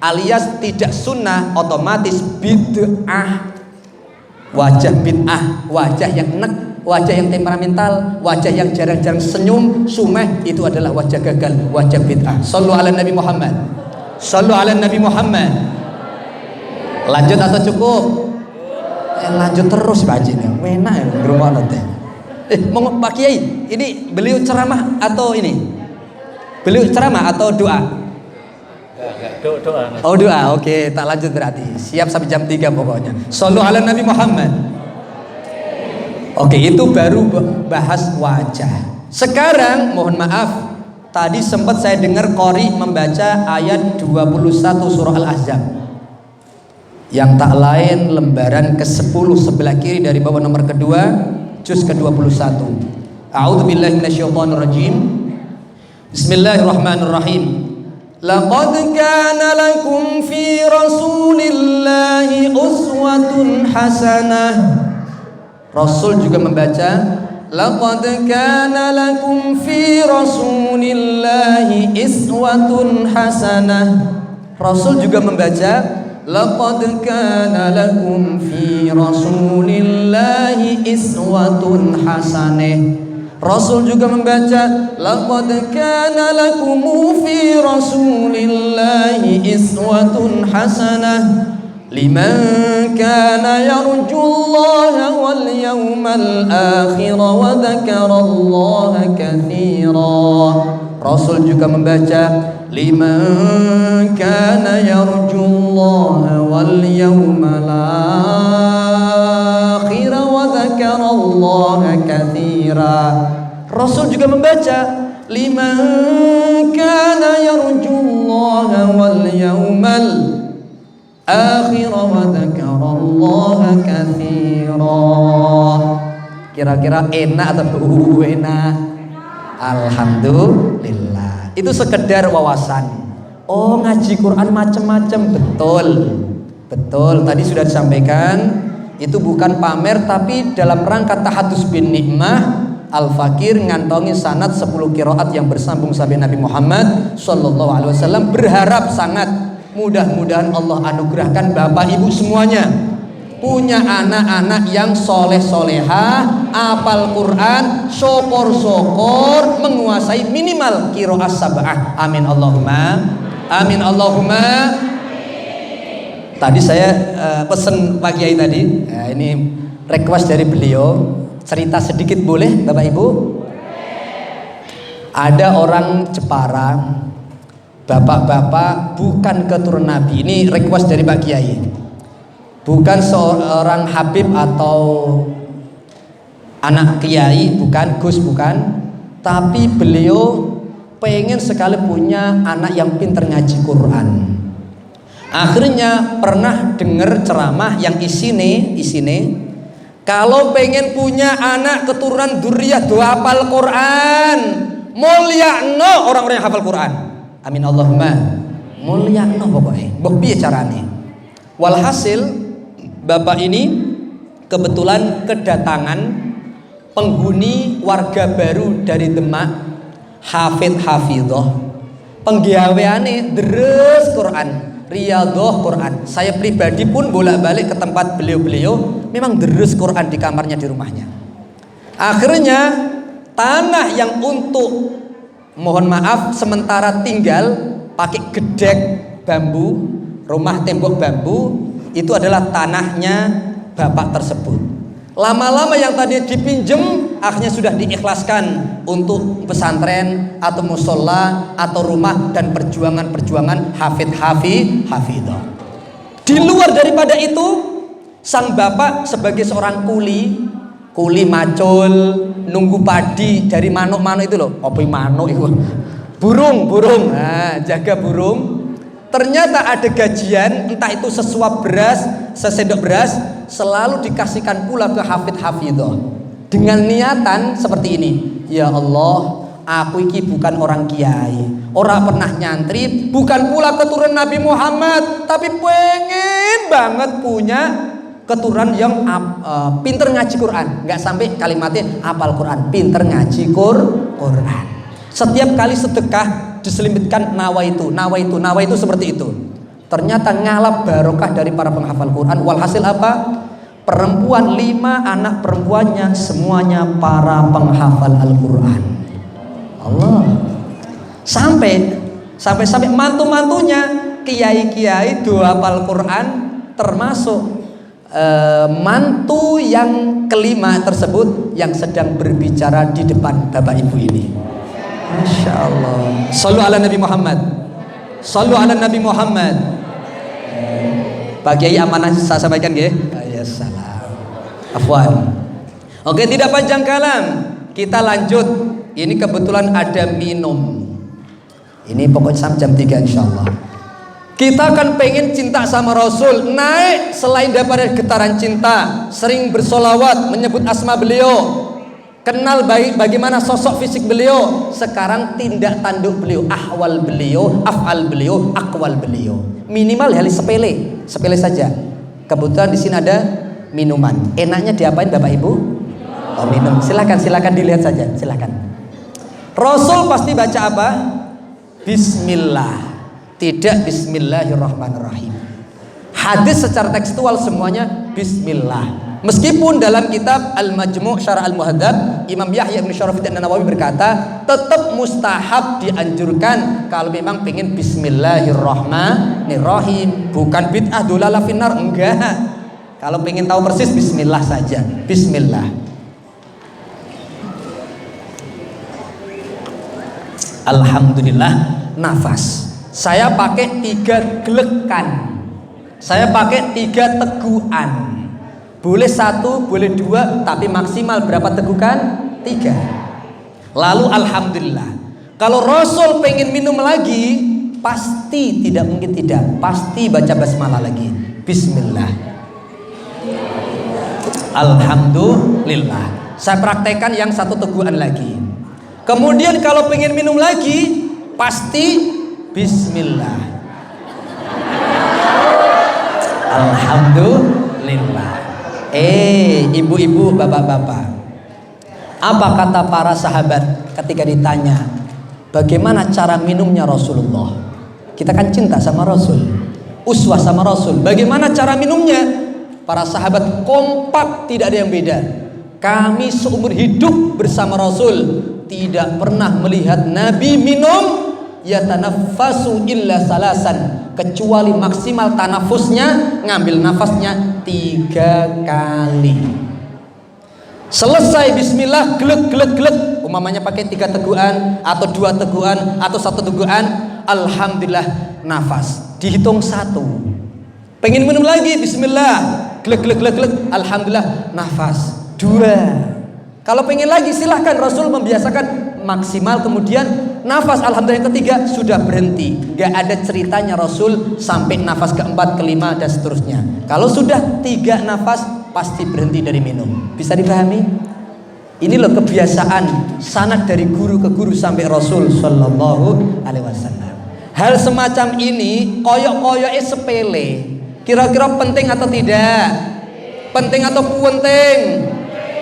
alias tidak sunnah, otomatis bid'ah. Wajah bid'ah, wajah yang enek, wajah yang temperamental, wajah yang jarang-jarang senyum, sumeh, itu adalah wajah gagal, wajah bid'ah. Shallu ala Nabi Muhammad. Shallu ala Nabi Muhammad. Lanjut atau cukup? Lanjut terus Pak Haji, enak ya ngrungokno teh. Pak Kiai, ini beliau ceramah atau ini? Beliau ceramah atau doa? Doa. Oh doa, oke, tak lanjut berarti. Siap sampai jam 3 pokoknya. Shallu ala Nabi Muhammad. Oke, itu baru bahas wajah. Sekarang mohon maaf, tadi sempat saya dengar Qori membaca ayat 21 surah Al-Ahzab, yang tak lain lembaran ke-10 sebelah kiri dari bawah nomor kedua, juz ke-21. A'udzubillahi minasyaitonirrajim. Bismillahirrahmanirrahim. Laqad kana lakum fi Rasulillahi uswatun hasanah. Rasul juga membaca laqad kana lakum fi Rasulillahi iswatun hasanah. Rasul juga membaca laqad kana lakum fi Rasulillahi iswatun hasanah. Rasul juga membaca laqad kana lakum fi Rasulillahi iswatun hasanah liman kana yarjullaha wal yawmal akhir wa dzakarallaha katsira. Rasul juga membaca liman kana yarjullaha wal yawmal akhir wa dzakarallaha katsira. Rasul juga membaca liman kana yarjullaha wal yawmal akhir wa dzakarallaha katsira. Kira-kira enak atau enak? Alhamdulillah. Itu sekedar wawasan. Oh, ngaji Quran macam-macam, betul. Betul, tadi sudah disampaikan, itu bukan pamer tapi dalam rangka tahadus bin nikmah. Al-Fakir ngantongi sanad 10 qiraat yang bersambung sampai Nabi Muhammad sallallahu alaihi wasallam. Berharap sangat mudah-mudahan Allah anugerahkan Bapak Ibu semuanya punya anak-anak yang soleh-solehah, apal Quran, syukur-syukur, menguasai minimal qiraah sab'ah. Amin Allahumma. Amin Allahumma. Tadi saya pesen Pak Kiai tadi, ya, ini request dari beliau, cerita sedikit boleh Bapak Ibu? Ada orang Jepara, bapak-bapak bukan keturunan Nabi. Ini request dari Pak Kiai. Bukan seorang Habib atau anak Kiai, bukan Gus, bukan. Tapi beliau pengen sekali punya anak yang pintar ngaji Quran. Akhirnya pernah dengar ceramah yang isine kalau pengen punya anak keturunan dzurriyyah do hafal Quran, mulyakno orang-orang yang hafal Quran. Amin Allahumma. Mulyakno pokoknya. Mbok piye carane? Walhasil bapak ini kebetulan kedatangan penghuni warga baru dari Demak, hafidh-hafidhah. Penggaweane deres Quran, riyadhah Quran. Saya pribadi pun bolak-balik ke tempat beliau-beliau, memang deres Quran di kamarnya, di rumahnya. Akhirnya tanah yang untuk, mohon maaf, sementara tinggal pakai gedek bambu, rumah tembok bambu, itu adalah tanahnya bapak tersebut. Lama-lama yang tadi dipinjem akhirnya sudah diikhlaskan untuk pesantren atau musola atau rumah dan perjuangan-perjuangan hafidh-hafidhah. Di luar daripada itu, Sang bapak sebagai seorang kuli macul, nunggu padi dari manuk-manuk itu loh. Apa manuk itu? Burung. Nah, jaga burung. Ternyata ada gajian, entah itu sesuap beras, sesendok beras, selalu dikasihkan pula ke hafid-hafidhah dengan niatan seperti ini. Ya Allah, aku iki bukan orang kiai, orang pernah nyantri, bukan pula keturunan Nabi Muhammad, tapi pengen banget punya keturunan yang pinter ngaji Quran. Nggak sampai kalimatnya hafal Quran, pinter ngaji Quran. Setiap kali sedekah diselimitkan nawa itu seperti itu. Ternyata ngalap barokah dari para penghafal Quran. Walhasil apa? Perempuan 5 anak perempuannya semuanya para penghafal Al-Quran. Allah. Sampai mantu-mantunya kiai-kiai doa hafal Quran, termasuk mantu yang kelima tersebut yang sedang berbicara di depan bapak ibu ini. Masya Allah. Sallu ala Nabi Muhammad. Sallu ala Nabi Muhammad. Pak Kiai amanah saya sampaikan ya. Ya salam. Afwan. Oke, tidak panjang kalam, kita lanjut. Ini kebetulan ada minum. Ini pokoknya jam 3 insya Allah. Kita akan pengen cinta sama Rasul, naik selain daripada getaran cinta, sering bersolawat, menyebut asma beliau, kenal baik bagaimana sosok fisik beliau. Sekarang tindak tanduk beliau, ahwal beliau, afal beliau, akwal beliau. Minimal hal sepele saja. Kebetulan di sini ada minuman. Enaknya diapain Bapak Ibu? Oh, minum. Silakan dilihat saja. Silakan. Rasul pasti baca apa? Bismillah. Tidak Bismillahirrahmanirrahim. Hadis secara tekstual semuanya Bismillah. Meskipun dalam kitab Al-Majmu' Syarah Al-Muhadzab, Imam Yahya bin Syarafuddin An-Nawawi berkata, tetap mustahab dianjurkan kalau memang pengen Bismillahirrahmanirrahim, bukan bid'ah dolalah finnar, enggak. Kalau pengen tahu persis Bismillah saja. Bismillah. Alhamdulillah. Nafas saya pakai 3 gelekan, saya pakai 3 tegukan. Boleh 1, boleh 2, tapi maksimal berapa tegukan? 3. Lalu alhamdulillah. Kalau Rasul pengen minum lagi, pasti tidak mungkin tidak, pasti baca basmalah lagi. Bismillah. Alhamdulillah. Saya praktekkan yang 1 tegukan lagi. Kemudian kalau pengen minum lagi, pasti Bismillah. Alhamdulillah. Ibu-ibu, bapak-bapak, apa kata para sahabat ketika ditanya bagaimana cara minumnya Rasulullah? Kita kan cinta sama Rasul, uswah sama Rasul. Bagaimana cara minumnya? Para sahabat kompak, tidak ada yang beda. Kami seumur hidup bersama Rasul tidak pernah melihat Nabi minum yatanaffasu illa salasan, kecuali maksimal tanafusnya, ngambil nafasnya 3 kali. Selesai bismillah, glek, umpamanya pakai 3 tegukan atau 2 tegukan atau 1 tegukan, alhamdulillah, nafas dihitung 1. Pengen minum lagi, bismillah, glek, alhamdulillah, nafas 2. Kalau pengen lagi silahkan, Rasul membiasakan maksimal, kemudian nafas alhamdulillah yang ketiga sudah berhenti. Gak ada ceritanya Rasul sampai nafas keempat, kelima dan seterusnya. Kalau sudah 3 nafas pasti berhenti dari minum. Bisa dipahami? Ini loh kebiasaan sanad dari guru ke guru sampai Rasul Sallallahu Alaihi Wasallam. Hal semacam ini koyok-koyoknya sepele, kira-kira penting atau tidak? Penting atau penting?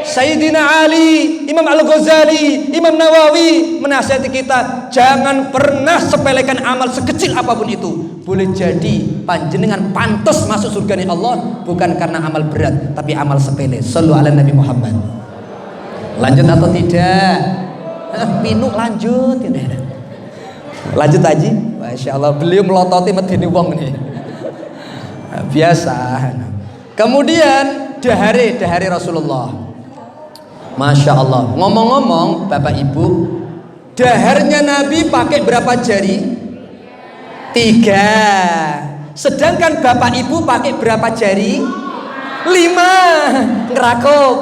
Sayyidina Ali, Imam Al-Ghazali, Imam Nawawi menasihati kita, jangan pernah sepelekan amal sekecil apapun itu. Boleh jadi panjenengan pantas masuk surga Allah bukan karena amal berat, tapi amal sepele. Shallu ala Nabi Muhammad. Lanjut atau tidak? Minum lanjut. Lanjut Haji. Masya Allah, beliau melototi medeni wong nih. Biasa. Kemudian dahare Rasulullah. Masya Allah. Ngomong-ngomong Bapak Ibu, daharnya Nabi pakai berapa jari? 3. Sedangkan Bapak Ibu pakai berapa jari? 5 ngerakuk.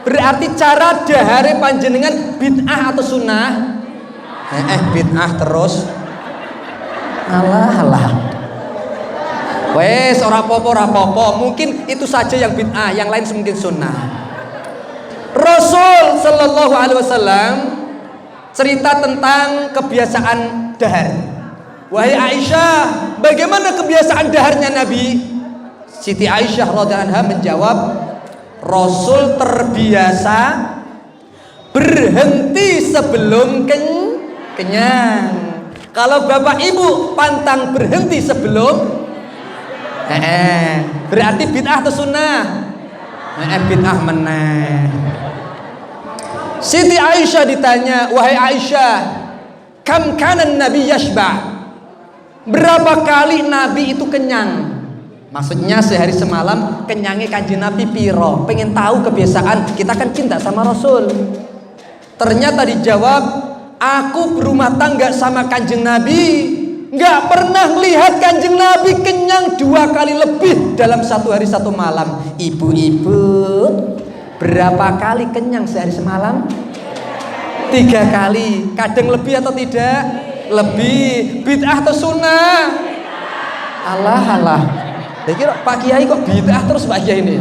Berarti cara dahare panjenengan bid'ah atau sunnah? Bid'ah terus. Alah. Wes ora apa-apa. Mungkin itu saja yang bid'ah, yang lain mungkin sunnah. Rasul sallallahu alaihi wasallam cerita tentang kebiasaan dahar. Wahai Aisyah, bagaimana kebiasaan daharnya Nabi? Siti Aisyah radhiyallahu anha menjawab, Rasul terbiasa berhenti sebelum kenyang. Kalau bapak ibu pantang berhenti sebelum berarti bid'ah atau sunnah? Bid'ah meneh. Siti Aisyah ditanya, wahai Aisyah, kam kanan Nabi yashba? Berapa kali Nabi itu kenyang? Maksudnya sehari semalam kenyangnya kanjeng Nabi piro? Pengen tahu kebiasaan, kita kan cinta sama Rasul. Ternyata dijawab, aku berumah tangga sama kanjeng Nabi, nggak pernah lihat kanjeng Nabi kenyang 2 kali lebih dalam 1 hari 1 malam. Ibu-ibu, berapa kali kenyang sehari semalam? 3 kali. Kadang lebih atau tidak? Lebih. Bid'ah atau sunnah? Alah. Saya kira Pak Kiai kok bid'ah terus Pak Kiai ini.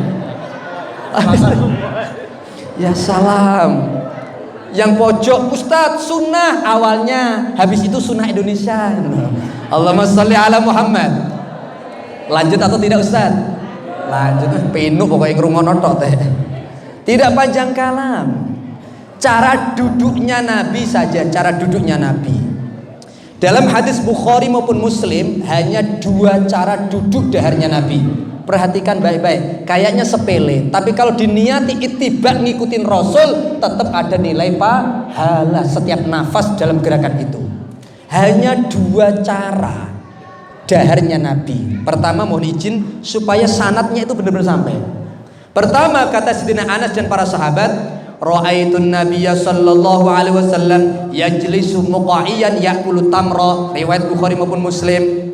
Ya salam. Yang pojok Ustadz sunnah awalnya, habis itu sunnah Indonesia. Allahumma sholli ala Muhammad. Lanjut atau tidak Ustadz? Lanjut. Penuh pokoknya ngrungono tok teh. Tidak panjang kalam. Cara duduknya Nabi saja, cara duduknya Nabi. Dalam hadis Bukhari maupun Muslim hanya 2 cara duduk daharnya Nabi. Perhatikan baik-baik. Kayaknya sepele, tapi kalau diniati ittiba ngikutin Rasul, tetap ada nilai pahala setiap nafas dalam gerakan itu. Hanya 2 cara daharnya Nabi. Pertama, mohon izin supaya sanadnya itu benar-benar sampai. Pertama, kata Sayyidina Anas dan para sahabat, ra'aitun nabiyya sallallahu alaihi wasallam yajlisu muqa'iyan ya'kulu tamra, riwayat Bukhari maupun Muslim.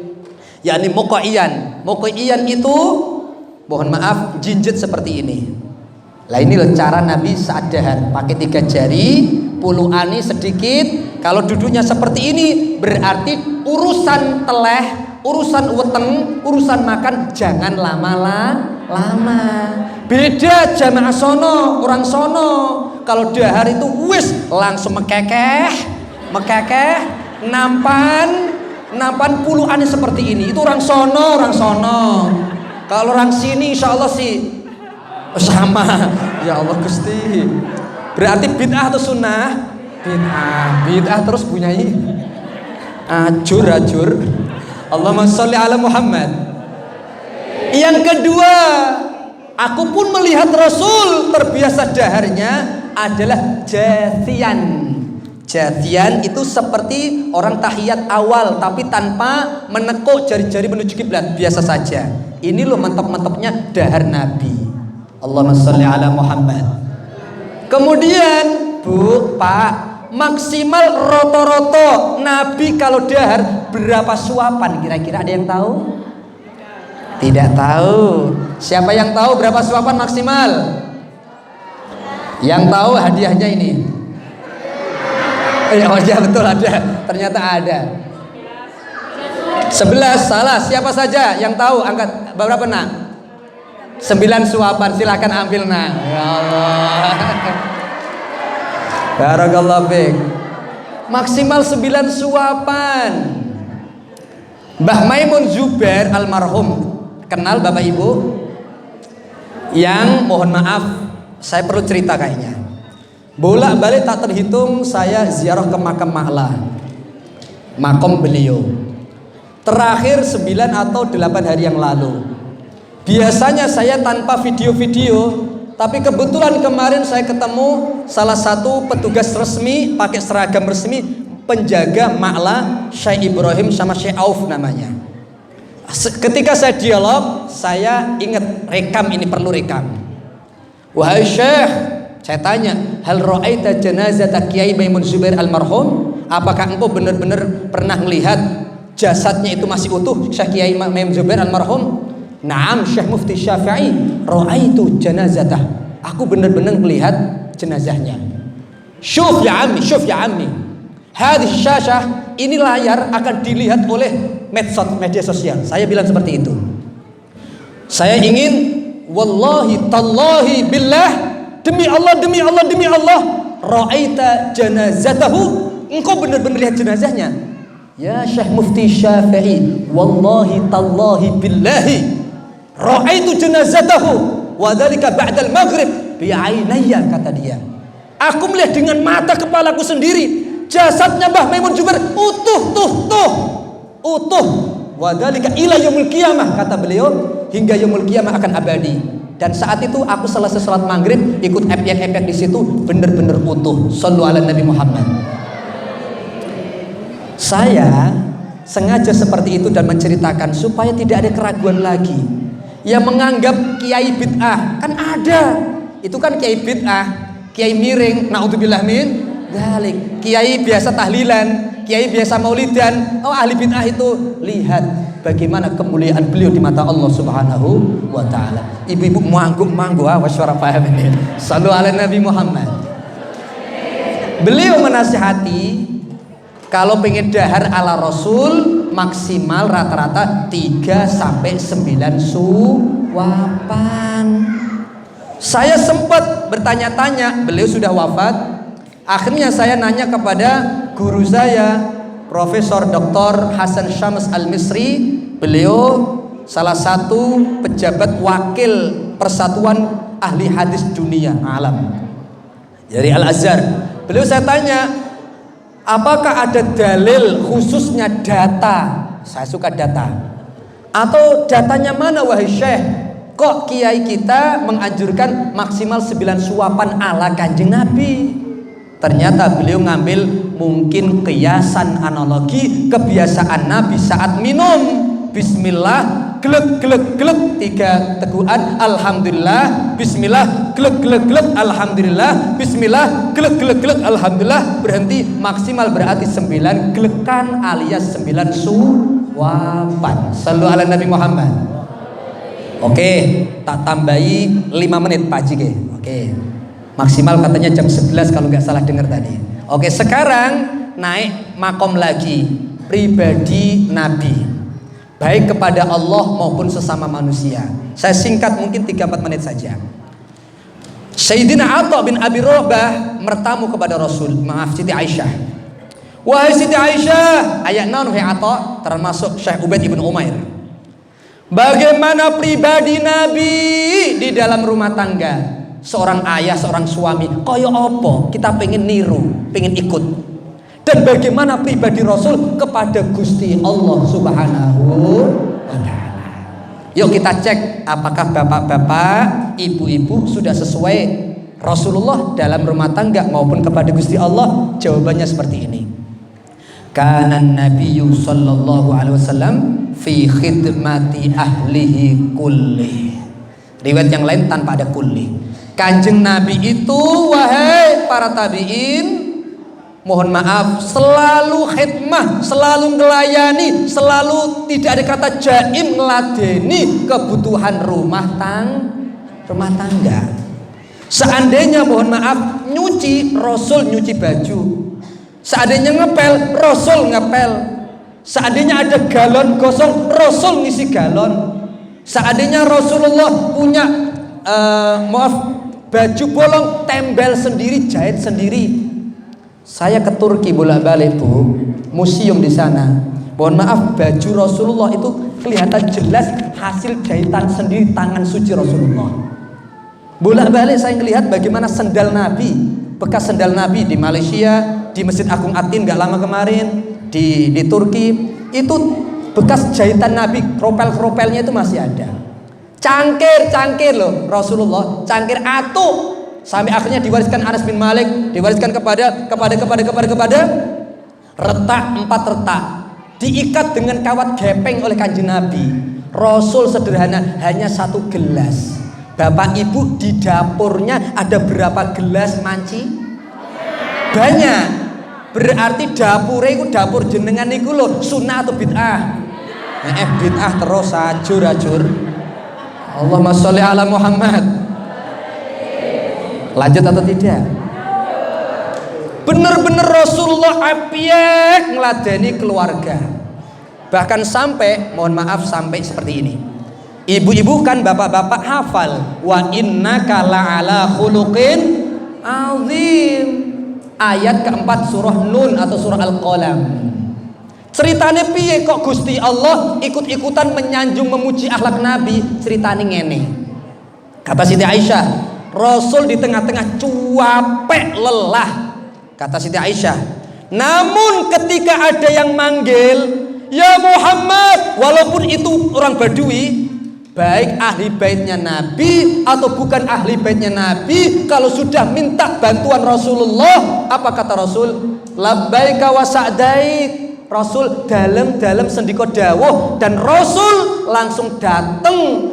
Yakni muqa'iyan itu mohon maaf jinjit seperti ini. Lah ini loh cara Nabi saat dahar, pakai 3 jari, puluhani sedikit. Kalau duduknya seperti ini berarti urusan teleh, urusan weteng, urusan makan jangan lama-lama. Beda jamaah sono, orang sono. Kalau dahar itu wis langsung mekekeh, nampan puluhannya seperti ini. Itu orang sono. Kalau orang sini insya Allah sih sama. Ya Allah Gusti. Berarti bid'ah atau sunnah? Bid'ah terus bunyai. Ajur. Allahumma sholli ala Muhammad. Yang kedua, aku pun melihat Rasul terbiasa daharnya adalah jathiyan. Jathiyan itu seperti orang tahiyat awal tapi tanpa menekuk jari-jari menuju kiblat, biasa saja. Ini loh mantap-mantapnya dahar Nabi. Allahumma sholli ala Muhammad. Kemudian, Bu, Pak, maksimal roto-roto Nabi kalau dahar berapa suapan kira-kira ada yang tahu? Tidak tahu. Siapa yang tahu berapa suapan maksimal? Yang tahu hadiahnya ini. Oh ya betul ada. Ternyata ada. 11 salah. Siapa saja yang tahu angkat berapa nak? 9 suapan. Silakan ambil nak. Ya Allah. Barakallahu fiik. Maksimal 9 suapan. Mbah Maimun Zubair almarhum, kenal Bapak Ibu? Yang mohon maaf saya perlu cerita kayaknya. Bolak-balik tak terhitung saya ziarah ke makam Ma'la, makom beliau. Terakhir 9 atau 8 hari yang lalu. Biasanya saya tanpa video-video, tapi kebetulan kemarin saya ketemu salah satu petugas resmi pakai seragam resmi, penjaga Ma'la, Syekh Ibrahim sama Syekh Auf namanya. Ketika saya dialog, saya ingat rekam ini perlu rekam. Wahai Syekh, saya tanya, hal ra'aita janazata Kiai Maimun Zubair almarhum? Apakah engkau benar-benar pernah melihat jasadnya itu masih utuh, Syekh Kiai Maimun Zubair almarhum? Naam Syekh Mufti Syafi'i, ra'aitu janazatah. Aku benar-benar melihat jenazahnya. Syuf ya ammi. Hadhihi syashah, ini layar akan dilihat oleh media sosial. Saya bilang seperti itu. Saya ingin wallahi tallahi billah, demi Allah, ra'aita janazatahu, engkau benar-benar lihat jenazahnya. Ya Syekh Mufti Syafi'i, wallahi tallahi billahi, ra'aitu janazatahu wa dzalika ba'dal maghrib bi 'ainayya, kata dia. Aku melihat dengan mata kepalaku sendiri jasadnya Mbah Maimun Jubair utuh. Wa dzalika ila yaumil qiyamah, kata beliau, hingga yaumul qiyamah akan abadi. Dan saat itu aku selesai salat maghrib, ikut epek-epek di situ, benar-benar utuh. Shallu ala Nabi Muhammad. Saya sengaja seperti itu dan menceritakan supaya tidak ada keraguan lagi. Yang menganggap kiai bid'ah, kan ada. Itu kan kiai bid'ah, kiai miring, naudzubillah min dzalik. Kiai biasa tahlilan, kiai biasa maulidan, oh ahli bid'ah itu. Lihat bagaimana kemuliaan beliau di mata Allah Subhanahu wa taala. Ibu-ibu manggung wasyara paham ini. Shallu ala Nabi Muhammad. Beliau menasihati kalau pengen dahar ala Rasul maksimal rata-rata 3 sampai 9 suwapan. Saya sempat bertanya-tanya, beliau sudah wafat. Akhirnya saya nanya kepada guru saya, Profesor Dr. Hasan Syams Al-Misri. Beliau salah satu pejabat wakil Persatuan Ahli Hadis Dunia Alam dari Al-Azhar. Beliau saya tanya, apakah ada dalil khususnya data? Saya suka data. Atau datanya mana wahai Syekh? Kok kiai kita menganjurkan maksimal 9 suapan ala Kanjeng Nabi? Ternyata beliau ngambil mungkin kiasan analogi kebiasaan Nabi saat minum. Bismillah, glek 3 teguhan, alhamdulillah, bismillah, glek alhamdulillah, bismillah, glek alhamdulillah, berhenti, maksimal berarti 9 glekan alias 9 suwapan. Shallu ala Nabi Muhammad. Oke, tak tambahi 5 menit Pak Jike. Oke. Maksimal katanya jam 11 kalau nggak salah dengar tadi. Oke, sekarang naik makom lagi, pribadi Nabi, baik kepada Allah maupun sesama manusia. Saya singkat mungkin 3-4 menit saja. Sayyidina Atha bin Abi Rabah mertamu kepada Rasul, Siti Aisyah. Wahai Siti Aisyah, ayat naun Atha termasuk Syekh Ubaid ibn Umair. Bagaimana pribadi Nabi di dalam rumah tangga? Seorang ayah, seorang suami, koyo opo kita pengen niru, pengen ikut. Dan bagaimana pribadi Rasul kepada Gusti Allah Subhanahu wa ta'ala. Yuk kita cek apakah bapak-bapak, ibu-ibu sudah sesuai Rasulullah dalam rumah tangga maupun kepada Gusti Allah. Jawabannya seperti ini. Kana Nabiyyu sallallahu alaihi wasallam fi khidmati ahlihi kulli. Riwayat yang lain tanpa ada kulli. Kanjeng Nabi itu, wahai para tabi'in, mohon maaf, selalu khidmah, selalu ngelayani, selalu tidak ada kata jaim, ngeladeni kebutuhan rumah tangga. Seandainya mohon maaf nyuci, Rasul nyuci baju. Seandainya ngepel, Rasul ngepel. Seandainya ada galon kosong, Rasul ngisi galon. Seandainya Rasulullah punya baju bolong, tembel sendiri, jahit sendiri. Saya ke Turki bolak-balik Bu, museum di sana. Mohon maaf, baju Rasulullah itu kelihatan jelas hasil jahitan sendiri tangan suci Rasulullah. Bolak-balik saya melihat bagaimana sendal Nabi, bekas sendal Nabi di Malaysia, di Masjid Agung Atin gak lama kemarin, di Turki, itu bekas jahitan Nabi, kropel-kropelnya itu masih ada. Cangkir loh Rasulullah, cangkir atuk, sampai akhirnya diwariskan Anas bin Malik, diwariskan kepada retak 4 retak, diikat dengan kawat gepeng oleh Kanjeng Nabi. Rasul sederhana, hanya 1 gelas. Bapak ibu di dapurnya ada berapa gelas manci? Banyak. Berarti dapurnya itu dapur jenengan itu loh, sunnah atau bid'ah? Bid'ah terus ajur. Allahumma sholli ala Muhammad. Lanjut atau tidak? Bener-bener Rasulullah apyek ngeladeni keluarga. Bahkan sampai, mohon maaf, sampai seperti ini. Ibu-ibu kan bapak-bapak hafal wa innaka la'ala khuluqin azim. Ayat keempat surah Nun atau surah Al-Qalam. Ceritanya piye kok Gusti Allah ikut-ikutan menyanjung memuji akhlak Nabi? Ceritanya ngene. Kata Siti Aisyah, Rasul di tengah-tengah cuapek lelah. Kata Siti Aisyah, namun ketika ada yang manggil, ya Muhammad, walaupun itu orang Badui, baik ahli baitnya Nabi atau bukan ahli baitnya Nabi, kalau sudah minta bantuan Rasulullah, apa kata Rasul? Labbaika wa sa'daik. Rasul dalam sendiko dawuh, dan Rasul langsung datang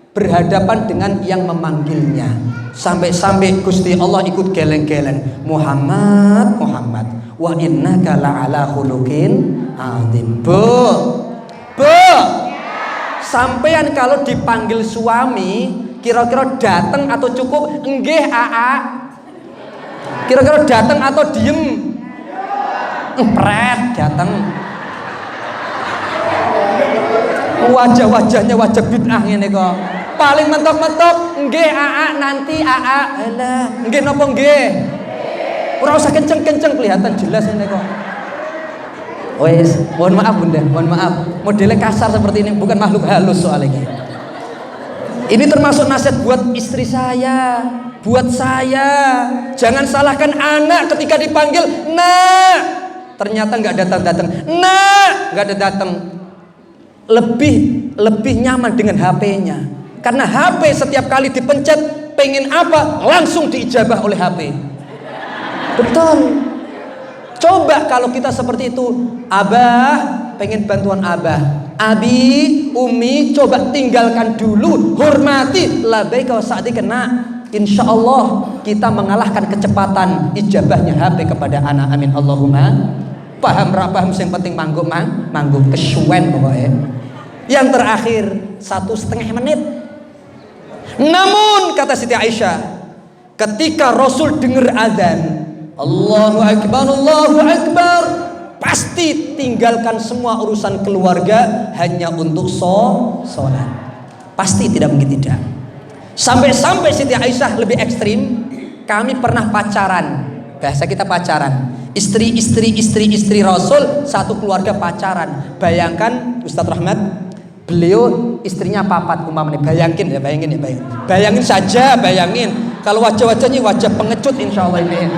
berhadapan dengan yang memanggilnya. Sampai-sampai Gusti Allah ikut geleng-geleng, Muhammad, Muhammad, wa innaka la'ala khuluqin azim. Bu, sampean kalau dipanggil suami kira-kira datang atau cukup? Enggih, Aa. Kira-kira datang atau diem? Pret, datang. Wajah-wajahnya wajah bid'ah ngene kok. Paling mentok-mentok, nggih Aa, nanti Aa. Alah, nggih napa nggih? Ora usah kenceng-kenceng, kelihatan jelas ngene kok. Wes, mohon maaf Bunda, mohon maaf. Modelnya kasar seperti ini bukan makhluk halus soal ini. Ini termasuk nasihat buat istri saya, buat saya. Jangan salahkan anak ketika dipanggil, "Nak." Ternyata nggak datang-datang. Nah, nggak ada datang. Lebih nyaman dengan HP-nya. Karena HP setiap kali dipencet, pengen apa langsung diijabah oleh HP. Betul. Coba kalau kita seperti itu, Abah pengen bantuan Abah, Abi, Umi, coba tinggalkan dulu, hormati, labbaika wa sa'daik. Insya Allah kita mengalahkan kecepatan ijabahnya HP kepada anak. Amin Allahumma. Paham paham, yang penting manggung kesuwen pokoknya. Yang terakhir 1,5 menit. Namun kata Siti Aisyah, ketika Rasul dengar azan, Allahu Akbar, pasti tinggalkan semua urusan keluarga hanya untuk sholat. Pasti, tidak mungkin tidak. Sampai Siti Aisyah lebih ekstrim. Kami pernah pacaran, bahasa kita pacaran. Istri Rasul satu keluarga pacaran. Bayangkan Ustadz Rahmat, beliau istrinya papat umpamanya. Bayangin saja kalau wajah-wajahnya wajah pengecut insya Allah ini.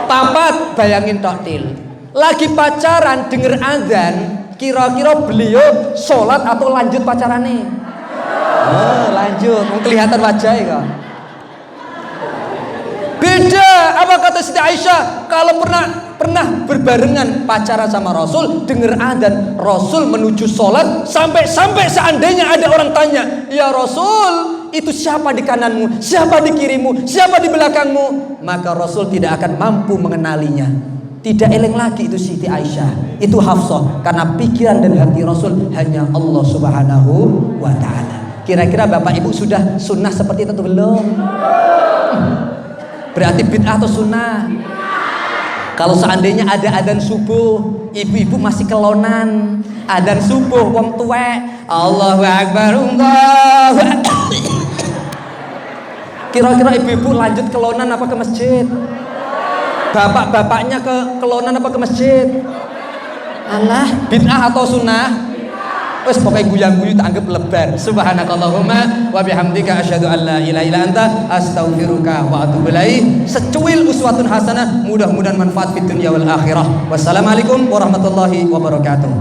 Papat, bayangin toktil. Lagi pacaran denger azan, kira-kira beliau sholat atau lanjut pacarannya? Oh, lanjut, kelihatan wajahnya kok. Beda. Apa kata Siti Aisyah? Kalau pernah berbarengan pacaran sama Rasul, dengar adzan, Rasul menuju sholat, sampai seandainya ada orang tanya, ya Rasul, itu siapa di kananmu, siapa di kirimu, siapa di belakangmu, maka Rasul tidak akan mampu mengenalinya. Tidak eleng lagi itu Siti Aisyah, itu Hafsah, karena pikiran dan hati Rasul hanya Allah Subhanahu wa ta'ala. Kira-kira Bapak Ibu sudah sunnah seperti itu atau belum? Berarti bid'ah atau sunnah? Kalau seandainya ada adzan subuh, ibu-ibu masih kelonan. Adzan subuh wong tuwek, Allahu Akbar, Allahu Akbar. Kira-kira ibu-ibu lanjut kelonan apa ke masjid? Bapak-bapaknya ke kelonan apa ke masjid? Alah, bid'ah atau sunnah? Wes pokoknya guyang-guyu tak anggap lebar. Subhanakallahumma wa bihamdika asyhadu an la ilaha illa anta astaghfiruka wa atubu ilaik. Secuil uswatun hasanah, mudah-mudahan manfaat fid dunya wal akhirah. Wassalamualaikum warahmatullahi wabarakatuh.